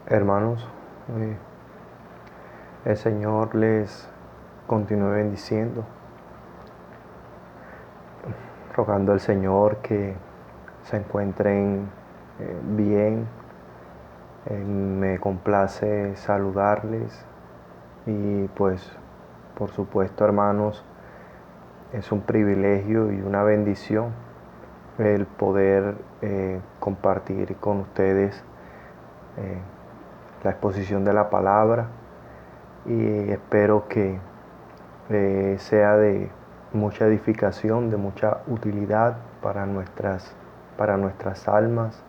Hermanos, eh, el Señor les continúe bendiciendo, rogando al Señor que se encuentren bien. Me complace saludarles y pues por supuesto, hermanos, es un privilegio y una bendición el poder compartir con ustedes eh, la exposición de la palabra, y espero que sea de mucha edificación, de mucha utilidad para nuestras almas,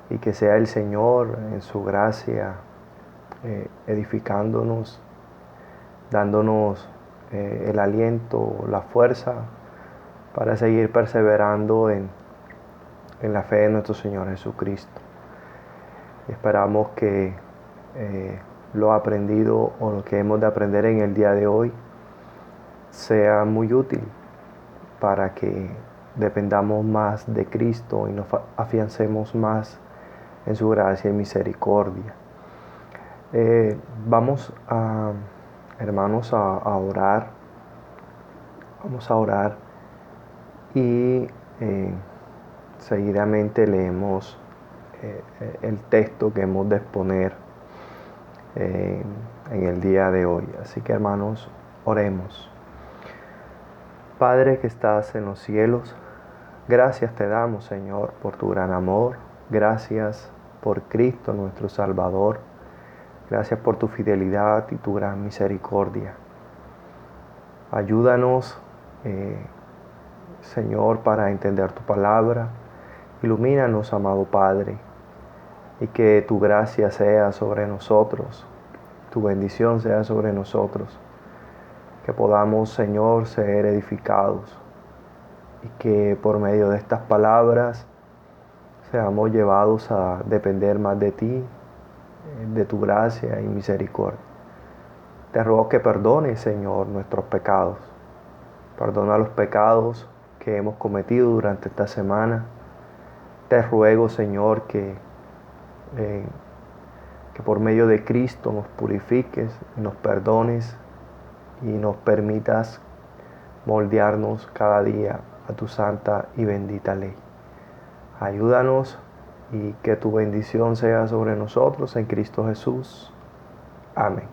y que sea el Señor en su gracia edificándonos, dándonos el aliento, la fuerza para seguir perseverando en la fe de nuestro Señor Jesucristo. Esperamos que lo aprendido o lo que hemos de aprender en el día de hoy sea muy útil para que dependamos más de Cristo y nos afiancemos más en su gracia y misericordia. Vamos a, hermanos, a orar. Vamos a orar y seguidamente leemos el texto que hemos de exponer en el día de hoy. Así que, hermanos, oremos. Padre que estás en los cielos, gracias te damos, Señor, por tu gran amor. Gracias por Cristo nuestro Salvador. Gracias por tu fidelidad y tu gran misericordia. Ayúdanos, Señor, para entender tu palabra. Ilumínanos, amado Padre, y que tu gracia sea sobre nosotros, tu bendición sea sobre nosotros. Que podamos, Señor, ser edificados, y que por medio de estas palabras seamos llevados a depender más de ti, de tu gracia y misericordia. Te ruego que perdones, Señor, nuestros pecados. Perdona los pecados que hemos cometido durante esta semana. Te ruego, Señor, que por medio de Cristo nos purifiques, nos perdones y nos permitas moldearnos cada día a tu santa y bendita ley. Ayúdanos y que tu bendición sea sobre nosotros en Cristo Jesús. Amén.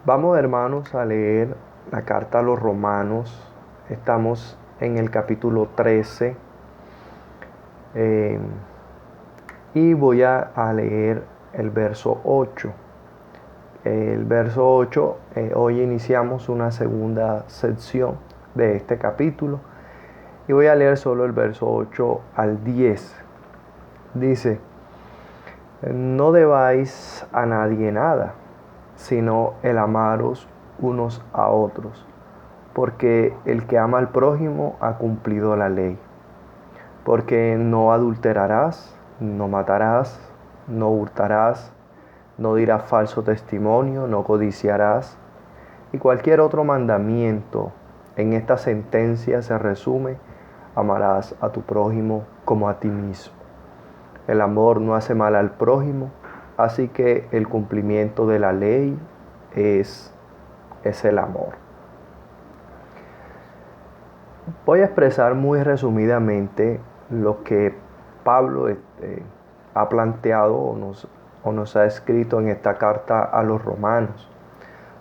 Vamos, hermanos, a leer la carta a los Romanos. Estamos en el capítulo 13 y voy a leer el verso 8. El verso 8, hoy iniciamos una segunda sección de este capítulo y voy a leer solo el verso 8 al 10. Dice: no debáis a nadie nada, sino el amaros unos a otros, porque el que ama al prójimo ha cumplido la ley. Porque no adulterarás, no matarás, no hurtarás, no dirás falso testimonio, no codiciarás, y cualquier otro mandamiento. En esta sentencia se resume: amarás a tu prójimo como a ti mismo. El amor no hace mal al prójimo, así que el cumplimiento de la ley es el amor. Voy a expresar muy resumidamente lo que Pablo ha planteado o nos ha escrito en esta carta a los romanos,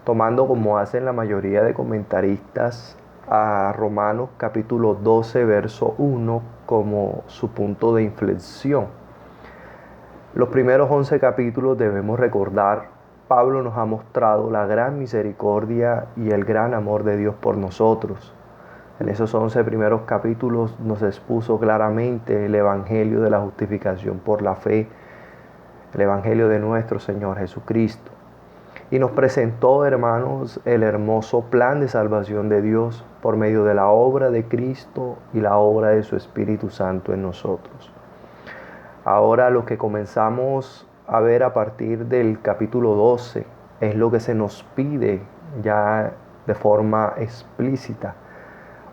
tomando, como hacen la mayoría de comentaristas, a Romanos capítulo 12, verso 1 como su punto de inflexión. Los primeros 11 capítulos, debemos recordar, Pablo nos ha mostrado la gran misericordia y el gran amor de Dios por nosotros. En esos 11 primeros capítulos nos expuso claramente el evangelio de la justificación por la fe, el evangelio de nuestro Señor Jesucristo. Y nos presentó, hermanos, el hermoso plan de salvación de Dios por medio de la obra de Cristo y la obra de su Espíritu Santo en nosotros. Ahora lo que comenzamos a ver a partir del capítulo 12 es lo que se nos pide ya de forma explícita,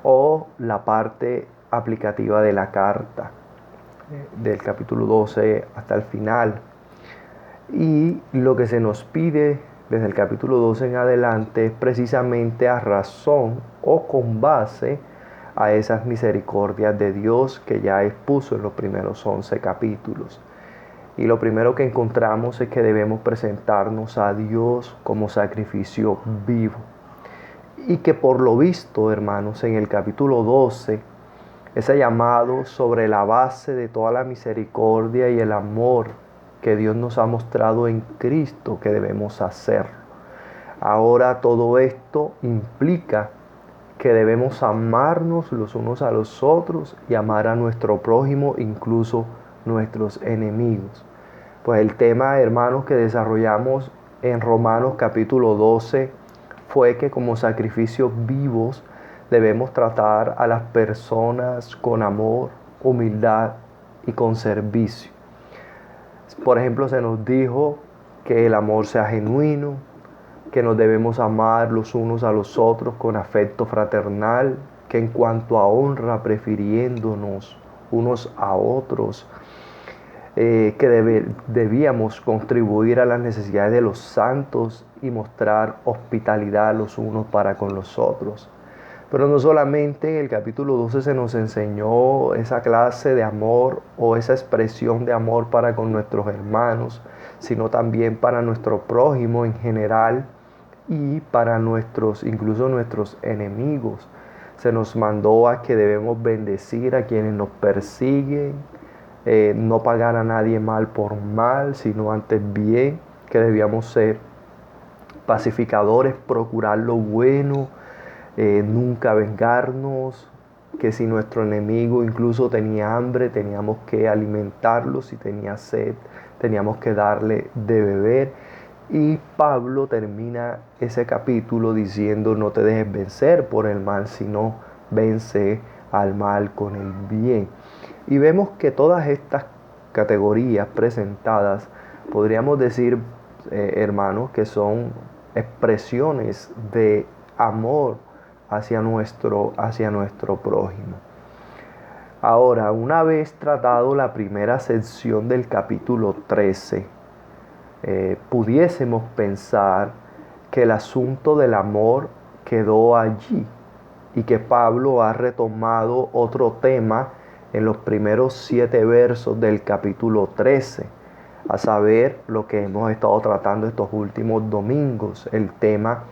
o la parte aplicativa de la carta. del capítulo 12 hasta el final. Y lo que se nos pide desde el capítulo 12 en adelante es precisamente a razón o con base a esas misericordias de Dios que ya expuso en los primeros 11 capítulos. Y lo primero que encontramos es que debemos presentarnos a Dios como sacrificio vivo. Y que por lo visto, hermanos, en el capítulo 12, ese llamado sobre la base de toda la misericordia y el amor que Dios nos ha mostrado en Cristo que debemos hacer. Ahora todo esto implica que debemos amarnos los unos a los otros y amar a nuestro prójimo, incluso nuestros enemigos. Pues el tema, hermanos, que desarrollamos en Romanos capítulo 12 fue que como sacrificios vivos debemos tratar a las personas con amor, humildad y con servicio. Por ejemplo, se nos dijo que el amor sea genuino, que nos debemos amar los unos a los otros con afecto fraternal, que en cuanto a honra prefiriéndonos unos a otros, que debíamos contribuir a las necesidades de los santos y mostrar hospitalidad los unos para con los otros. Pero no solamente en el capítulo 12 se nos enseñó esa clase de amor o esa expresión de amor para con nuestros hermanos, sino también para nuestro prójimo en general y para incluso nuestros enemigos. Se nos mandó a que debemos bendecir a quienes nos persiguen, no pagar a nadie mal por mal, sino antes bien, que debíamos ser pacificadores, procurar lo bueno, nunca vengarnos, que si nuestro enemigo incluso tenía hambre, teníamos que alimentarlo, si tenía sed, teníamos que darle de beber. Y Pablo termina ese capítulo diciendo: no te dejes vencer por el mal, sino vence al mal con el bien. Y vemos que todas estas categorías presentadas, podríamos decir, hermanos, que son expresiones de amor hacia nuestro prójimo. Ahora, una vez tratado la primera sección del capítulo 13, pudiésemos pensar que el asunto del amor quedó allí y que Pablo ha retomado otro tema en los primeros 7 versos del capítulo 13, a saber, lo que hemos estado tratando estos últimos domingos, el tema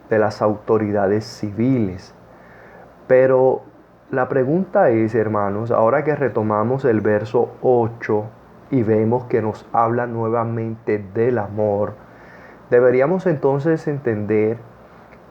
de las autoridades civiles. Pero la pregunta es, hermanos, ahora que retomamos el verso 8 y vemos que nos habla nuevamente del amor, deberíamos entonces entender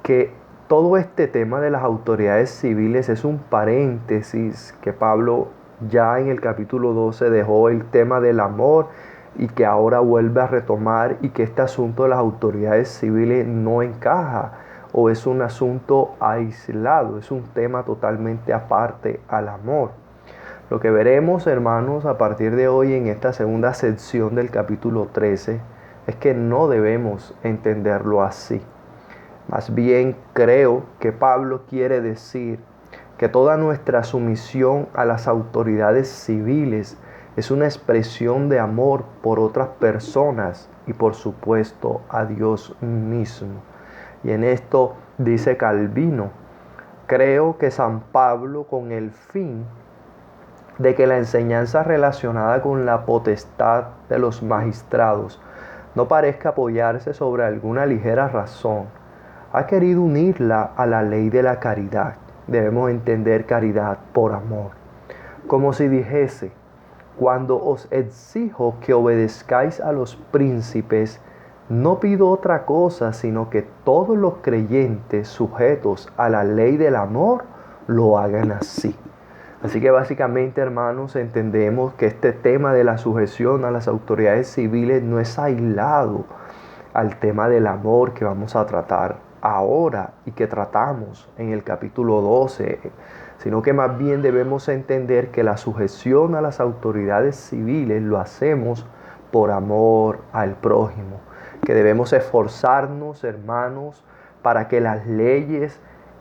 que todo este tema de las autoridades civiles es un paréntesis que Pablo ya en el capítulo 12 dejó el tema del amor y que ahora vuelve a retomar, y que este asunto de las autoridades civiles no encaja o es un asunto aislado, es un tema totalmente aparte al amor. Lo que veremos, hermanos, a partir de hoy en esta segunda sección del capítulo 13 es que no debemos entenderlo así. Más bien creo que Pablo quiere decir que toda nuestra sumisión a las autoridades civiles es una expresión de amor por otras personas y por supuesto a Dios mismo. Y en esto dice Calvino: creo que San Pablo, con el fin de que la enseñanza relacionada con la potestad de los magistrados no parezca apoyarse sobre alguna ligera razón, ha querido unirla a la ley de la caridad. Debemos entender caridad por amor. Como si dijese: cuando os exijo que obedezcáis a los príncipes, no pido otra cosa sino que todos los creyentes sujetos a la ley del amor lo hagan así. Así que básicamente, hermanos, entendemos que este tema de la sujeción a las autoridades civiles no es aislado al tema del amor que vamos a tratar ahora y que tratamos en el capítulo 12, sino que más bien debemos entender que la sujeción a las autoridades civiles lo hacemos por amor al prójimo, que debemos esforzarnos, hermanos, para que las leyes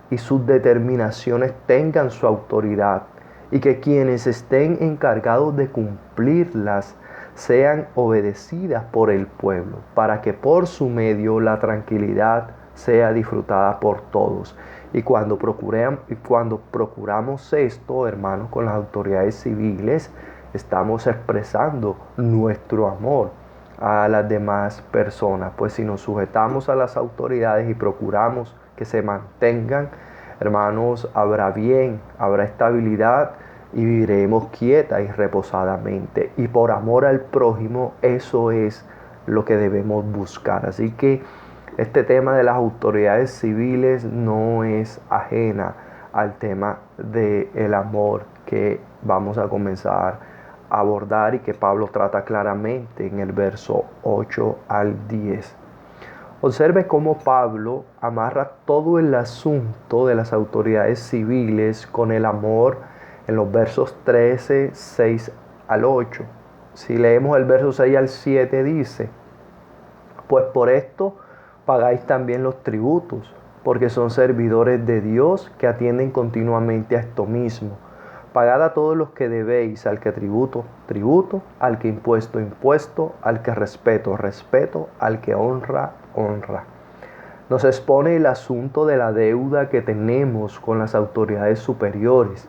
y sus determinaciones tengan su autoridad y que quienes estén encargados de cumplirlas sean obedecidas por el pueblo, para que por su medio la tranquilidad sea disfrutada por todos. Y cuando procuramos esto, hermanos, con las autoridades civiles, estamos expresando nuestro amor a las demás personas. Pues si nos sujetamos a las autoridades y procuramos que se mantengan, hermanos, habrá bien, habrá estabilidad y viviremos quieta y reposadamente. Y por amor al prójimo, eso es lo que debemos buscar. Así que este tema de las autoridades civiles no es ajena al tema del amor que vamos a comenzar a abordar y que Pablo trata claramente en el verso 8 al 10. Observe cómo Pablo amarra todo el asunto de las autoridades civiles con el amor en los versos 13, 6 al 8. Si leemos el verso 6 al 7 dice: pues por esto pagáis también los tributos, porque son servidores de Dios que atienden continuamente a esto mismo. Pagad a todos los que debéis, al que tributo, tributo, al que impuesto, impuesto, al que respeto, respeto, al que honra, honra. Nos expone el asunto de la deuda que tenemos con las autoridades superiores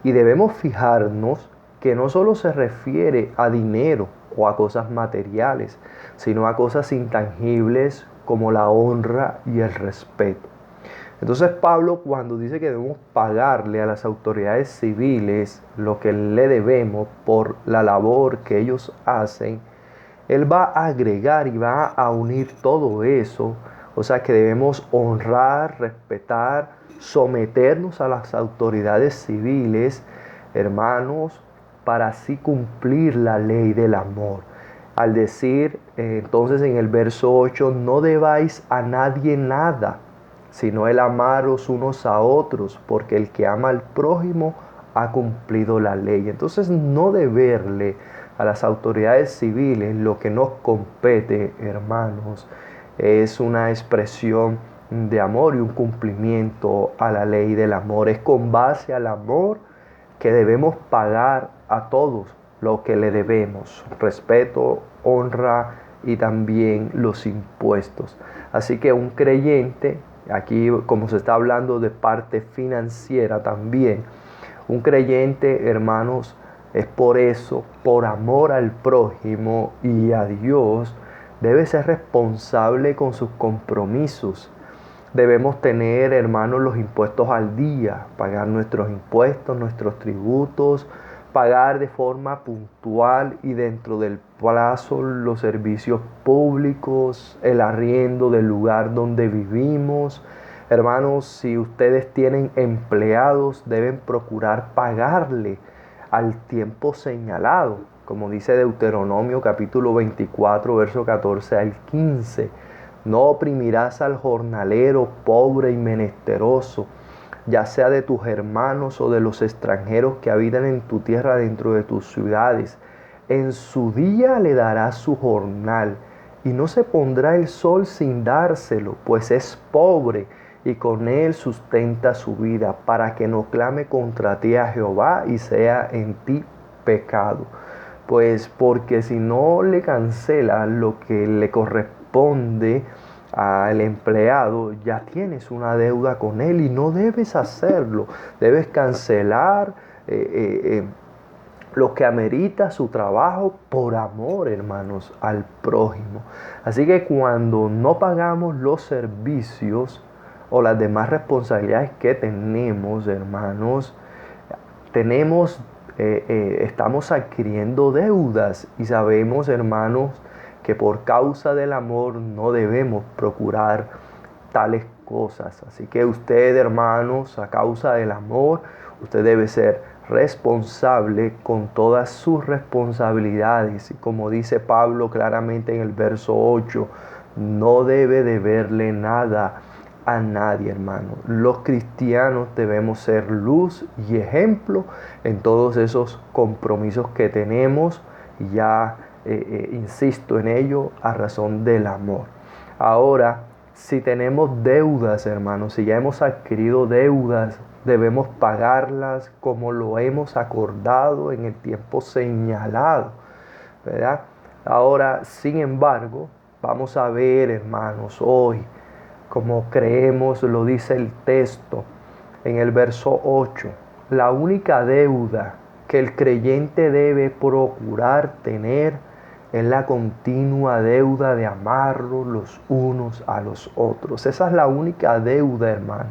y debemos fijarnos que no solo se refiere a dinero o a cosas materiales, sino a cosas intangibles como la honra y el respeto. Entonces Pablo, cuando dice que debemos pagarle a las autoridades civiles lo que le debemos por la labor que ellos hacen, él va a agregar y va a unir todo eso. O sea que debemos honrar, respetar, someternos a las autoridades civiles, hermanos, para así cumplir la ley del amor. Al decir entonces en el verso 8, no debáis a nadie nada, sino el amaros unos a otros, porque el que ama al prójimo ha cumplido la ley. Entonces no deberle a las autoridades civiles lo que nos compete, hermanos, es una expresión de amor y un cumplimiento a la ley del amor. Es con base al amor que debemos pagar a todos lo que le debemos: respeto, honra y también los impuestos. Así que un creyente, aquí como se está hablando de parte financiera también, un creyente, hermanos, es por eso, por amor al prójimo y a Dios, debe ser responsable con sus compromisos. Debemos tener, hermanos, los impuestos al día, pagar nuestros impuestos, nuestros tributos, pagar de forma puntual y dentro del plazo los servicios públicos, el arriendo del lugar donde vivimos. Hermanos, si ustedes tienen empleados, deben procurar pagarle al tiempo señalado, como dice Deuteronomio capítulo 24, verso 14 al 15. No oprimirás al jornalero pobre y menesteroso, ya sea de tus hermanos o de los extranjeros que habitan en tu tierra dentro de tus ciudades. En su día le darás su jornal, y no se pondrá el sol sin dárselo, pues es pobre, y con él sustenta su vida, para que no clame contra ti a Jehová y sea en ti pecado. Pues porque si no le cancela lo que le corresponde al empleado, ya tienes una deuda con él y no debes hacerlo. Debes cancelar lo que amerita su trabajo por amor, hermanos, al prójimo. Así que cuando no pagamos los servicios o las demás responsabilidades que tenemos, hermanos, estamos adquiriendo deudas y sabemos, hermanos, que por causa del amor no debemos procurar tales cosas. Así que usted, hermanos, a causa del amor, usted debe ser responsable con todas sus responsabilidades. Y como dice Pablo claramente en el verso 8, no debe deberle nada a nadie, hermano. Los cristianos debemos ser luz y ejemplo en todos esos compromisos que tenemos. Ya insisto en ello a razón del amor. Ahora, Si tenemos deudas, hermanos, si ya hemos adquirido deudas, debemos pagarlas como lo hemos acordado en el tiempo señalado, ¿verdad? Ahora, sin embargo, vamos a ver, hermanos, hoy, como creemos, lo dice el texto en el verso 8, la única deuda que el creyente debe procurar tener es la continua deuda de amarlos los unos a los otros. Esa es la única deuda, hermano,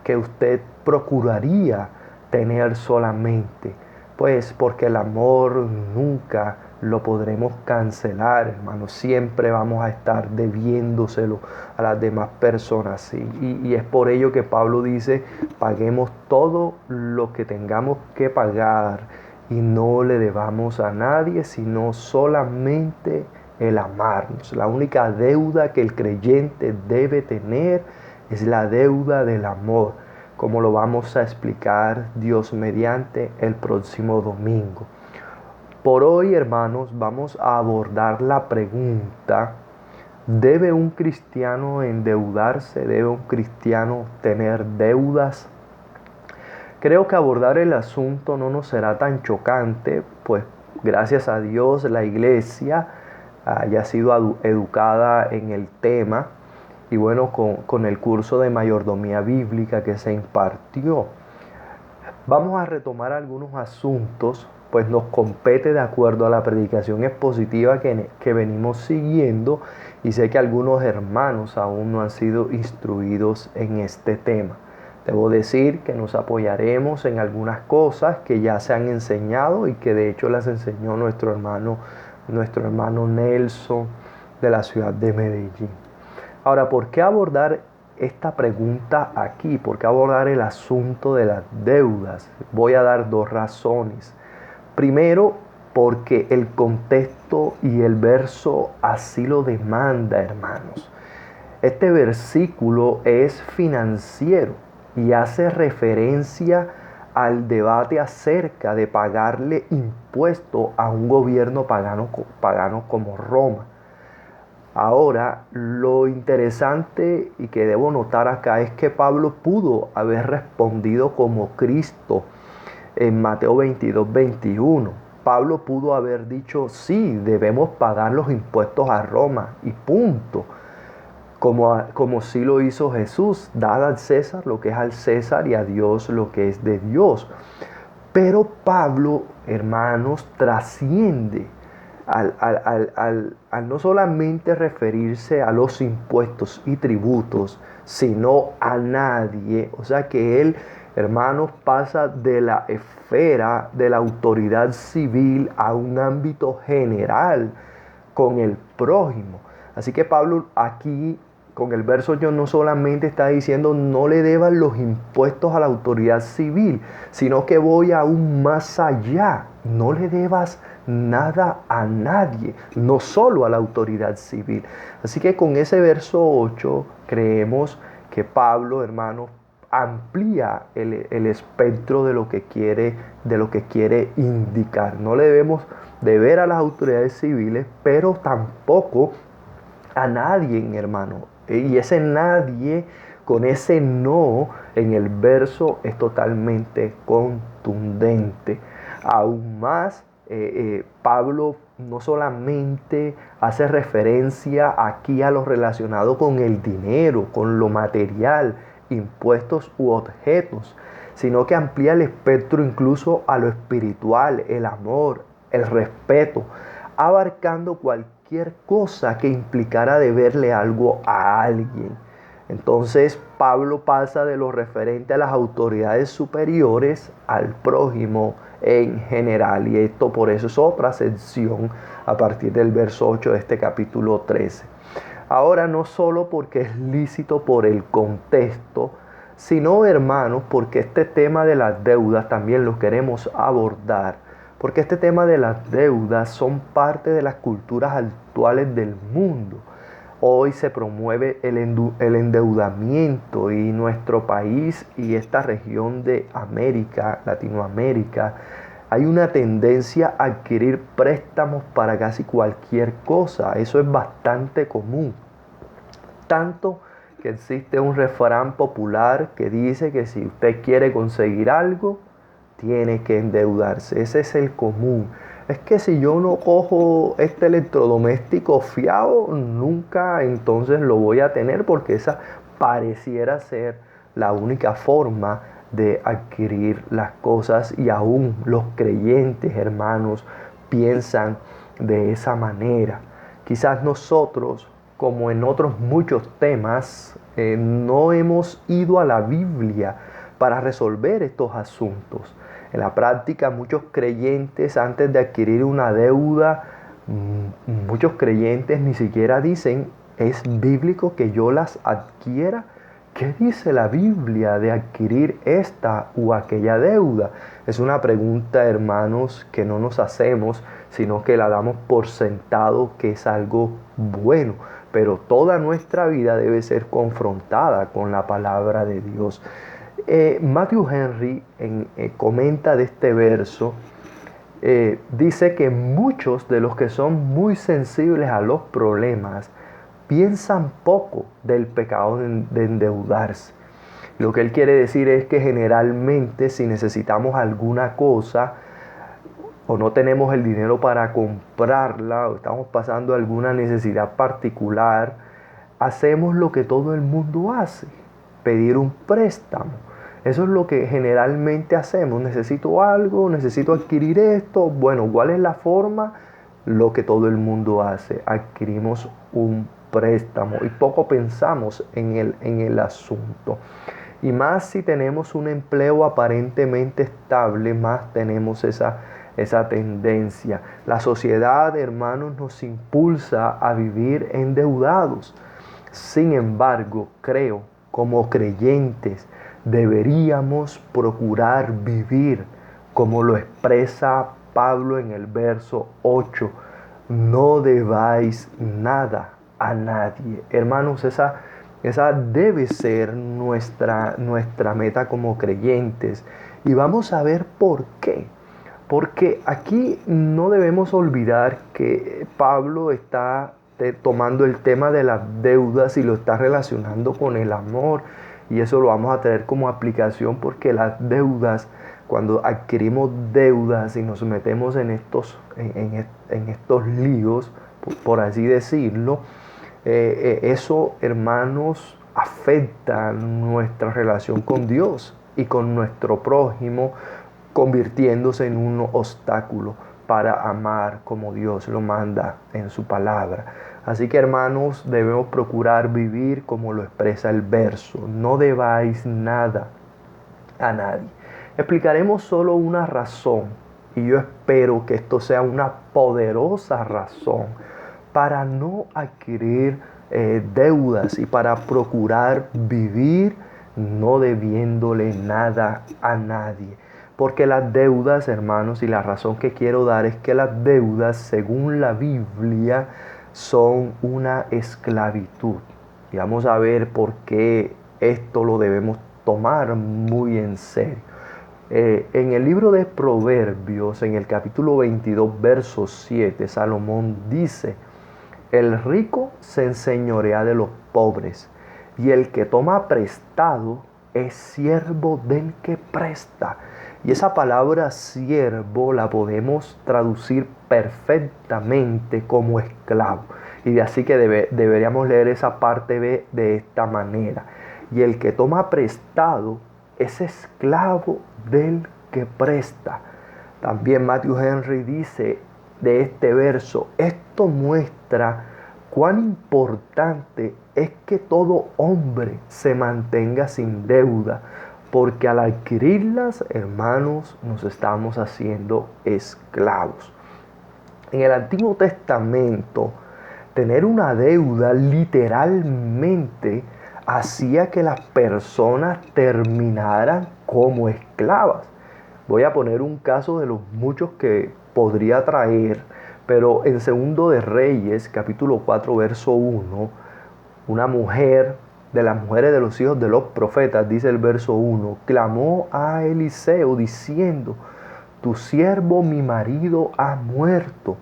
que usted procuraría tener solamente. Pues porque el amor nunca lo podremos cancelar, hermano. Siempre vamos a estar debiéndoselo a las demás personas. Y es por ello que Pablo dice, paguemos todo lo que tengamos que pagar y no le debamos a nadie, sino solamente el amarnos. La única deuda que el creyente debe tener es la deuda del amor, como lo vamos a explicar Dios mediante el próximo domingo. Por hoy, hermanos, vamos a abordar la pregunta: ¿debe un cristiano endeudarse? ¿Debe un cristiano tener deudas? Creo que abordar el asunto no nos será tan chocante, pues gracias a Dios la iglesia haya sido educada en el tema y bueno, con el curso de mayordomía bíblica que se impartió. Vamos a retomar algunos asuntos, pues nos compete de acuerdo a la predicación expositiva que venimos siguiendo, y sé que algunos hermanos aún no han sido instruidos en este tema. Debo decir que nos apoyaremos en algunas cosas que ya se han enseñado y que de hecho las enseñó nuestro hermano Nelson de la ciudad de Medellín. Ahora, ¿por qué abordar esta pregunta aquí? ¿Por qué abordar el asunto de las deudas? Voy a dar dos razones. Primero, porque el contexto y el verso así lo demanda, hermanos. Este versículo es financiero y hace referencia al debate acerca de pagarle impuesto a un gobierno pagano como Roma. Ahora, lo interesante y que debo notar acá es que Pablo pudo haber respondido como Cristo en Mateo 22:21. Pablo pudo haber dicho, sí, debemos pagar los impuestos a Roma y punto. Como sí lo hizo Jesús, dad al César lo que es al César y a Dios lo que es de Dios. Pero Pablo, hermanos, trasciende al no solamente referirse a los impuestos y tributos, sino a nadie. O sea que él, hermanos, pasa de la esfera de la autoridad civil a un ámbito general con el prójimo. Así que Pablo aquí, con el verso 8, no solamente está diciendo no le deban los impuestos a la autoridad civil, sino que voy aún más allá. No le debas nada a nadie, no solo a la autoridad civil. Así que con ese verso 8 creemos que Pablo, hermanos, amplía el espectro de lo que quiere indicar. No le debemos deber a las autoridades civiles, pero tampoco a nadie, hermano. Y ese nadie, con ese no en el verso, es totalmente contundente. Aún más, Pablo no solamente hace referencia aquí a lo relacionado con el dinero, con lo material, impuestos u objetos, sino que amplía el espectro incluso a lo espiritual, el amor, el respeto, abarcando cualquier cosa que implicara deberle algo a alguien. Entonces Pablo pasa de lo referente a las autoridades superiores al prójimo en general, y esto por eso es otra sección a partir del verso 8 de este capítulo 13. Ahora, no solo porque es lícito por el contexto, sino, hermanos, porque este tema de las deudas también lo queremos abordar, porque este tema de las deudas son parte de las culturas actuales del mundo. Hoy se promueve el endeudamiento, y nuestro país y esta región de América, Latinoamérica, hay una tendencia a adquirir préstamos para casi cualquier cosa. Eso es bastante común. Tanto que existe un refrán popular que dice que si usted quiere conseguir algo, tiene que endeudarse. Ese es el común. Es que si yo no cojo este electrodoméstico fiado, nunca entonces lo voy a tener, porque esa pareciera ser la única forma de adquirir las cosas, y aún los creyentes, hermanos, piensan de esa manera. Quizás nosotros, como en otros muchos temas, no hemos ido a la Biblia para resolver estos asuntos. En la práctica, muchos creyentes, antes de adquirir una deuda, muchos creyentes ni siquiera dicen: ¿es bíblico que yo las adquiera? ¿Qué dice la Biblia de adquirir esta u aquella deuda? Es una pregunta, hermanos, que no nos hacemos, sino que la damos por sentado que es algo bueno. Pero toda nuestra vida debe ser confrontada con la palabra de Dios. Matthew Henry comenta de este verso, dice que muchos de los que son muy sensibles a los problemas piensan poco del pecado de endeudarse. Lo que él quiere decir es que generalmente, si necesitamos alguna cosa o no tenemos el dinero para comprarla, o estamos pasando alguna necesidad particular, hacemos lo que todo el mundo hace: pedir un préstamo. Eso es lo que generalmente hacemos. Necesito algo, necesito adquirir esto. Bueno, ¿cuál es la forma? Lo que todo el mundo hace: adquirimos un préstamo, y poco pensamos en el asunto. Y más si tenemos un empleo aparentemente estable, más tenemos esa tendencia. La sociedad, hermanos, nos impulsa a vivir endeudados. Sin embargo, creo, como creyentes, deberíamos procurar vivir como lo expresa Pablo en el verso 8. No debáis nada a nadie. Hermanos, esa debe ser nuestra meta como creyentes. Y vamos a ver por qué. Porque aquí no debemos olvidar que Pablo está tomando el tema de las deudas y lo está relacionando con el amor. Y eso lo vamos a tener como aplicación, porque las deudas, cuando adquirimos deudas y nos metemos en estos líos, por así decirlo, eso, hermanos, afecta nuestra relación con Dios y con nuestro prójimo, convirtiéndose en un obstáculo para amar como Dios lo manda en su palabra. Así que, hermanos, debemos procurar vivir como lo expresa el verso: no debáis nada a nadie. Explicaremos solo una razón, y yo espero que esto sea una poderosa razón para no adquirir deudas, y para procurar vivir no debiéndole nada a nadie. Porque las deudas, hermanos, y la razón que quiero dar es que las deudas, según la Biblia, son una esclavitud. Y vamos a ver por qué esto lo debemos tomar muy en serio. En el libro de Proverbios, en el capítulo 22, verso 7, Salomón dice: el rico se enseñorea de los pobres, y el que toma prestado es siervo del que presta. Y esa palabra siervo la podemos traducir perfectamente como esclavo. Y de así que deberíamos leer esa parte B de esta manera: y el que toma prestado es esclavo del que presta. También Matthew Henry dice de este verso: esto muestra cuán importante es que todo hombre se mantenga sin deuda, porque al adquirirlas, hermanos, nos estamos haciendo esclavos. En el Antiguo Testamento, tener una deuda literalmente hacía que las personas terminaran como esclavas. Voy a poner un caso de los muchos que podría traer, pero en Segundo de Reyes, capítulo 4, verso 1, una mujer de las mujeres de los hijos de los profetas, dice el verso 1, clamó a Eliseo diciendo: tu siervo mi marido ha muerto,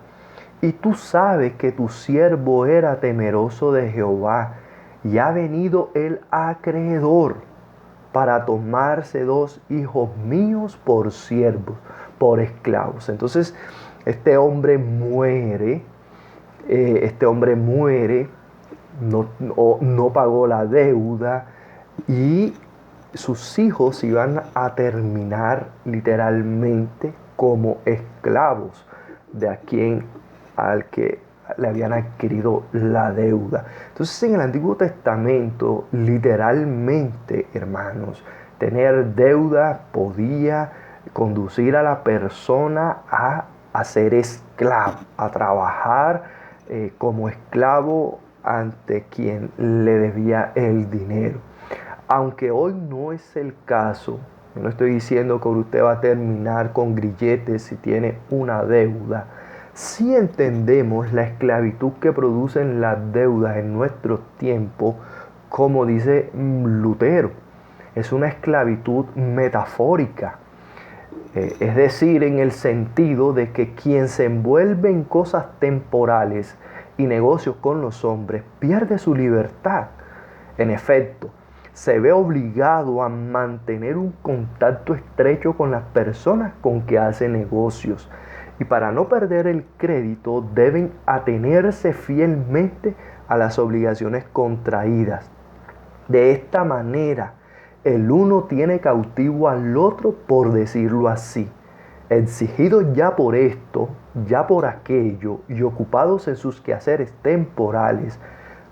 y tú sabes que tu siervo era temeroso de Jehová, y ha venido el acreedor para tomarse 2 hijos míos por siervos, por esclavos. Entonces, este hombre muere, no pagó la deuda y sus hijos iban a terminar literalmente como esclavos de al que le habían adquirido la deuda. Entonces en el Antiguo Testamento, literalmente, hermanos, tener deuda podía conducir a la persona a ser esclavo, a trabajar como esclavo ante quien le debía el dinero. Aunque hoy no es el caso, no estoy diciendo que usted va a terminar con grilletes si tiene una deuda. Sí entendemos la esclavitud que producen las deudas en nuestros tiempos, como dice Lutero. Es una esclavitud metafórica. Es decir, en el sentido de que quien se envuelve en cosas temporales y negocios con los hombres pierde su libertad. En efecto, se ve obligado a mantener un contacto estrecho con las personas con que hace negocios. Y para no perder el crédito deben atenerse fielmente a las obligaciones contraídas. De esta manera, el uno tiene cautivo al otro, por decirlo así. Exigidos ya por esto, ya por aquello, y ocupados en sus quehaceres temporales,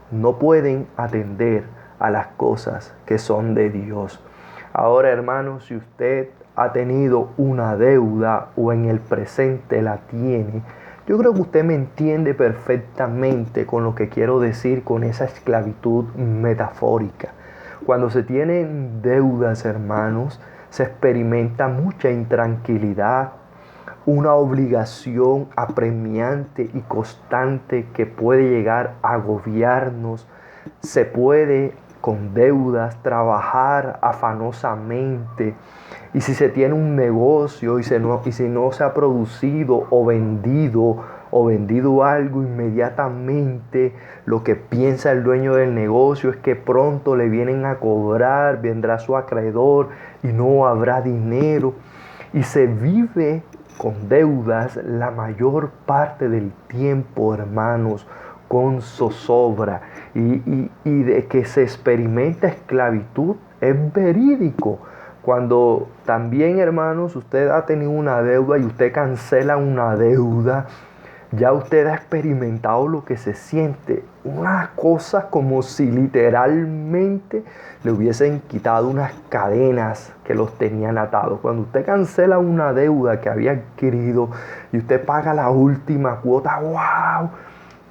no pueden atender a las cosas que son de Dios. Ahora, hermanos, si usted ha tenido una deuda o en el presente la tiene, yo creo que usted me entiende perfectamente con lo que quiero decir con esa esclavitud metafórica. Cuando se tienen deudas, hermanos, se experimenta mucha intranquilidad, una obligación apremiante y constante que puede llegar a agobiarnos. Se puede con deudas trabajar afanosamente, y si se tiene un negocio y si no se ha producido o vendido algo, inmediatamente lo que piensa el dueño del negocio es que pronto le vienen a cobrar, vendrá su acreedor y no habrá dinero, y se vive con deudas la mayor parte del tiempo, hermanos, con zozobra, y de que se experimenta esclavitud es verídico. Cuando también, hermanos, usted ha tenido una deuda y usted cancela una deuda, ya usted ha experimentado lo que se siente. Una cosa como si literalmente le hubiesen quitado unas cadenas que los tenían atados. Cuando usted cancela una deuda que había adquirido y usted paga la última cuota, ¡wow!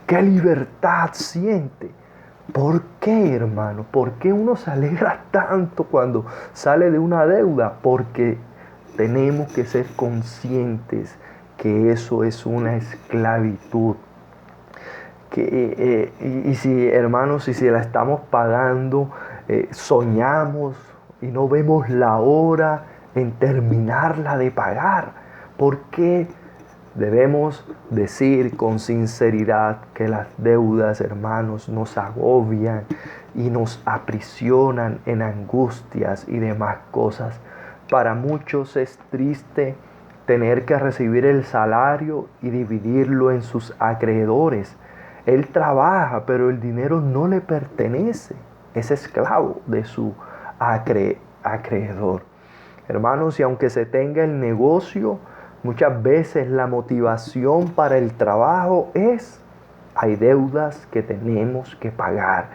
¡Qué libertad siente! ¿Por qué, hermano? ¿Por qué uno se alegra tanto cuando sale de una deuda? Porque tenemos que ser conscientes que eso es una esclavitud. Y si, hermanos, si la estamos pagando, soñamos y no vemos la hora en terminarla de pagar. ¿Por qué? Debemos decir con sinceridad que las deudas, hermanos, nos agobian y nos aprisionan en angustias y demás cosas. Para muchos es triste tener que recibir el salario y dividirlo en sus acreedores. Él trabaja, pero el dinero no le pertenece. Es esclavo de su acreedor. Hermanos, y aunque se tenga el negocio, muchas veces la motivación para el trabajo hay deudas que tenemos que pagar.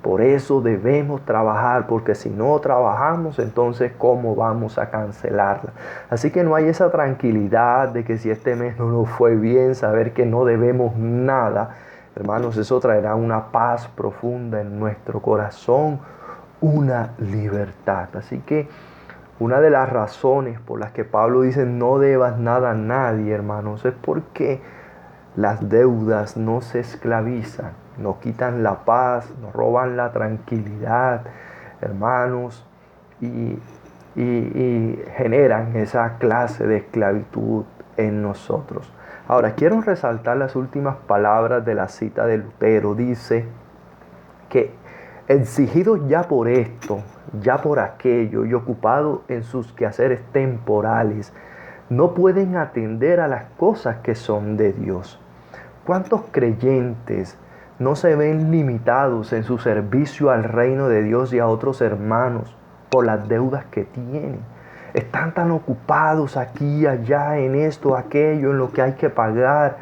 Por eso debemos trabajar, porque si no trabajamos, entonces ¿cómo vamos a cancelarla? Así que no hay esa tranquilidad de que si este mes no nos fue bien, saber que no debemos nada. Hermanos, eso traerá una paz profunda en nuestro corazón, una libertad. Así que una de las razones por las que Pablo dice no debas nada a nadie, hermanos, es porque las deudas no se esclavizan, nos quitan la paz, nos roban la tranquilidad, hermanos, y generan esa clase de esclavitud en nosotros. Ahora, quiero resaltar las últimas palabras de la cita de Lutero. Dice que exigidos ya por esto, ya por aquello y ocupados en sus quehaceres temporales, no pueden atender a las cosas que son de Dios. ¿Cuántos creyentes no se ven limitados en su servicio al reino de Dios y a otros hermanos por las deudas que tienen? Están tan ocupados aquí, allá, en esto, aquello, en lo que hay que pagar,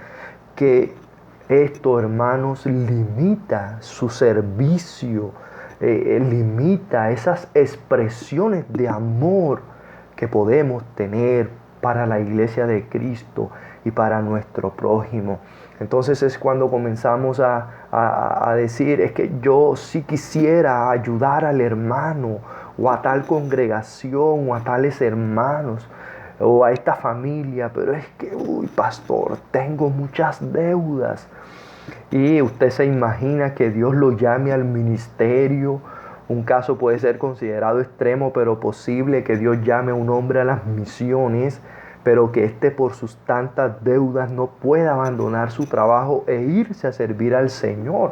que esto, hermanos, limita su servicio, limita esas expresiones de amor que podemos tener para la iglesia de Cristo y para nuestro prójimo. Entonces es cuando comenzamos a decir, es que yo sí quisiera ayudar al hermano o a tal congregación o a tales hermanos o a esta familia, pero es que, uy, pastor, tengo muchas deudas. Y usted se imagina que Dios lo llame al ministerio. Un caso puede ser considerado extremo, pero posible que Dios llame a un hombre a las misiones, pero que éste por sus tantas deudas no pueda abandonar su trabajo e irse a servir al Señor.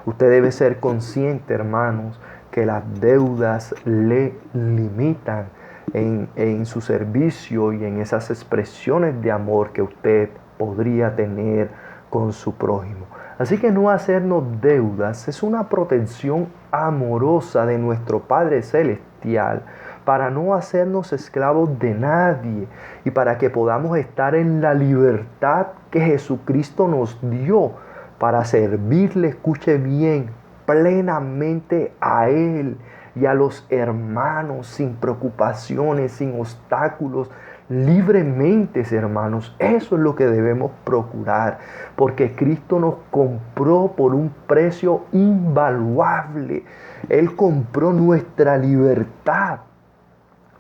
Usted debe ser consciente, hermanos, que las deudas le limitan en su servicio y en esas expresiones de amor que usted podría tener con su prójimo. Así que no hacernos deudas es una protección amorosa de nuestro Padre Celestial para no hacernos esclavos de nadie y para que podamos estar en la libertad que Jesucristo nos dio para servirle, escuche bien, plenamente a Él y a los hermanos sin preocupaciones, sin obstáculos, libremente, hermanos. Eso es lo que debemos procurar, porque Cristo nos compró por un precio invaluable. Él compró nuestra libertad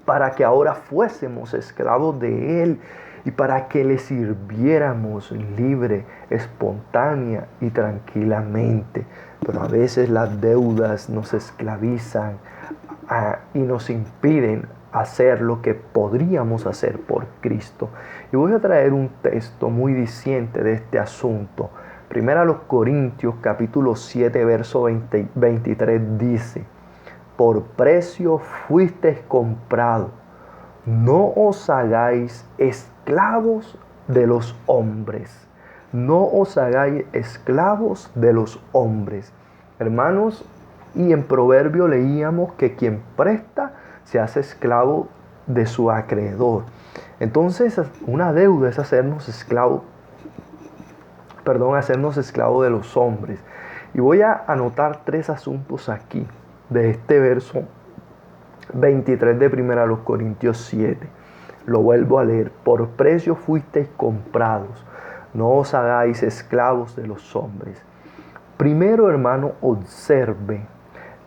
para que ahora fuésemos esclavos de Él y para que le sirviéramos libre, espontánea y tranquilamente. Pero a veces las deudas nos esclavizan y nos impiden hacer lo que podríamos hacer por Cristo. Y voy a traer un texto muy diciente de este asunto. Primera a los Corintios capítulo 7 verso 23 dice: por precio fuisteis comprados, no os hagáis esclavos de los hombres. No os hagáis esclavos de los hombres. Hermanos, y en Proverbio leíamos que quien presta se hace esclavo de su acreedor. Entonces, una deuda es hacernos esclavos de los hombres. Y voy a anotar 3 asuntos aquí de este verso 23 de 1 Corintios 7. Lo vuelvo a leer. Por precio fuisteis comprados, no os hagáis esclavos de los hombres. Primero, hermano, observe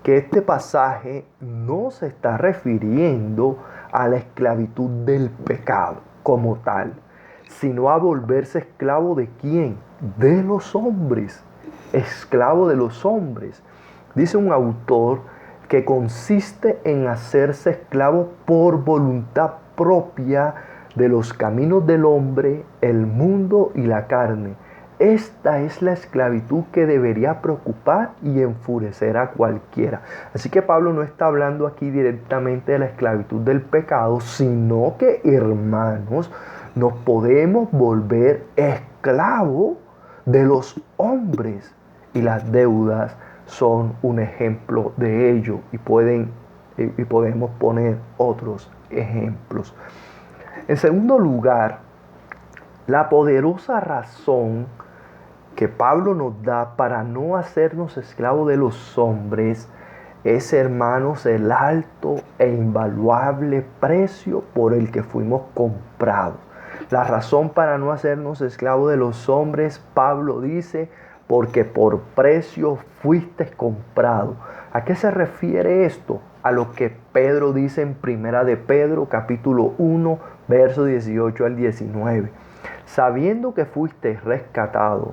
que este pasaje no se está refiriendo a la esclavitud del pecado como tal, sino a volverse esclavo de ¿quién? De los hombres. Esclavo de los hombres. Dice un autor que consiste en hacerse esclavo por voluntad propia de los caminos del hombre, el mundo y la carne. Esta es la esclavitud que debería preocupar y enfurecer a cualquiera. Así que Pablo no está hablando aquí directamente de la esclavitud del pecado, sino que, hermanos, nos podemos volver esclavos de los hombres. Y las deudas son un ejemplo de ello y podemos poner otros ejemplos. En segundo lugar, la poderosa razón que Pablo nos da para no hacernos esclavos de los hombres es, hermanos, el alto e invaluable precio por el que fuimos comprados. La razón para no hacernos esclavos de los hombres, Pablo dice, porque por precio fuiste comprado. ¿A qué se refiere esto? A lo que Pedro dice en Primera de Pedro, capítulo 1, versos 18 al 19. Sabiendo que fuisteis rescatados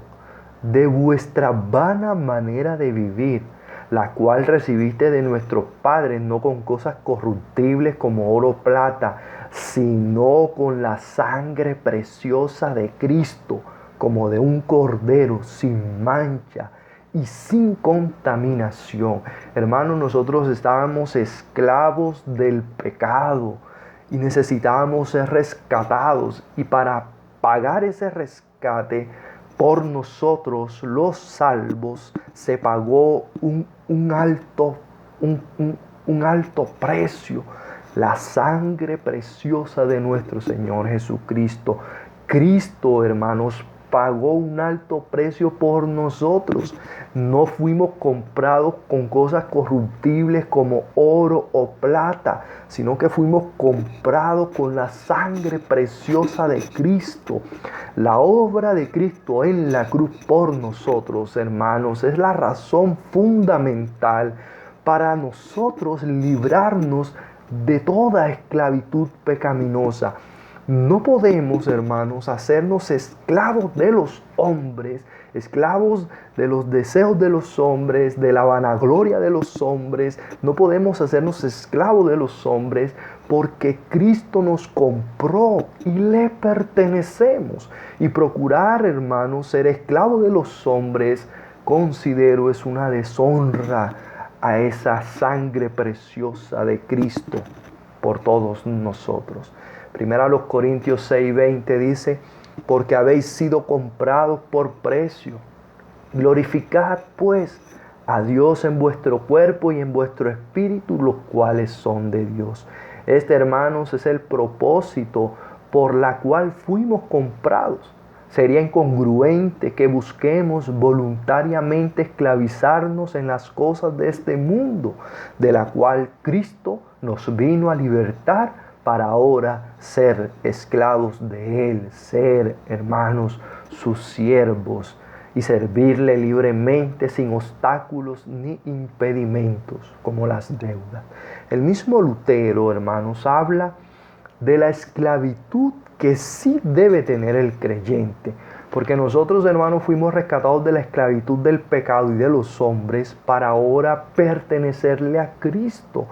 de vuestra vana manera de vivir, la cual recibiste de nuestros padres, no con cosas corruptibles como oro o plata, sino con la sangre preciosa de Cristo, como de un cordero sin mancha y sin contaminación. Hermanos, nosotros estábamos esclavos del pecado y necesitábamos ser rescatados. Y para pagar ese rescate por nosotros, los salvos, se pagó un alto precio. La sangre preciosa de nuestro Señor Jesucristo. Cristo, hermanos, pagó un alto precio por nosotros. No fuimos comprados con cosas corruptibles como oro o plata, sino que fuimos comprados con la sangre preciosa de Cristo. La obra de Cristo en la cruz por nosotros, hermanos, es la razón fundamental para nosotros librarnos de toda esclavitud pecaminosa. No podemos, hermanos, hacernos esclavos de los hombres, esclavos de los deseos de los hombres, de la vanagloria de los hombres. No podemos hacernos esclavos de los hombres porque Cristo nos compró y le pertenecemos. Y procurar, hermanos, ser esclavo de los hombres, considero es una deshonra a esa sangre preciosa de Cristo por todos nosotros. Primera a los Corintios 6:20 dice, porque habéis sido comprados por precio. Glorificad pues a Dios en vuestro cuerpo y en vuestro espíritu, los cuales son de Dios. Este, hermanos, es el propósito por la cual fuimos comprados. Sería incongruente que busquemos voluntariamente esclavizarnos en las cosas de este mundo, de la cual Cristo nos vino a libertar para ahora ser esclavos de Él, ser, hermanos, sus siervos y servirle libremente sin obstáculos ni impedimentos como las deudas. El mismo Lutero, hermanos, habla de la esclavitud que sí debe tener el creyente. Porque nosotros, hermanos, fuimos rescatados de la esclavitud del pecado y de los hombres para ahora pertenecerle a Cristo.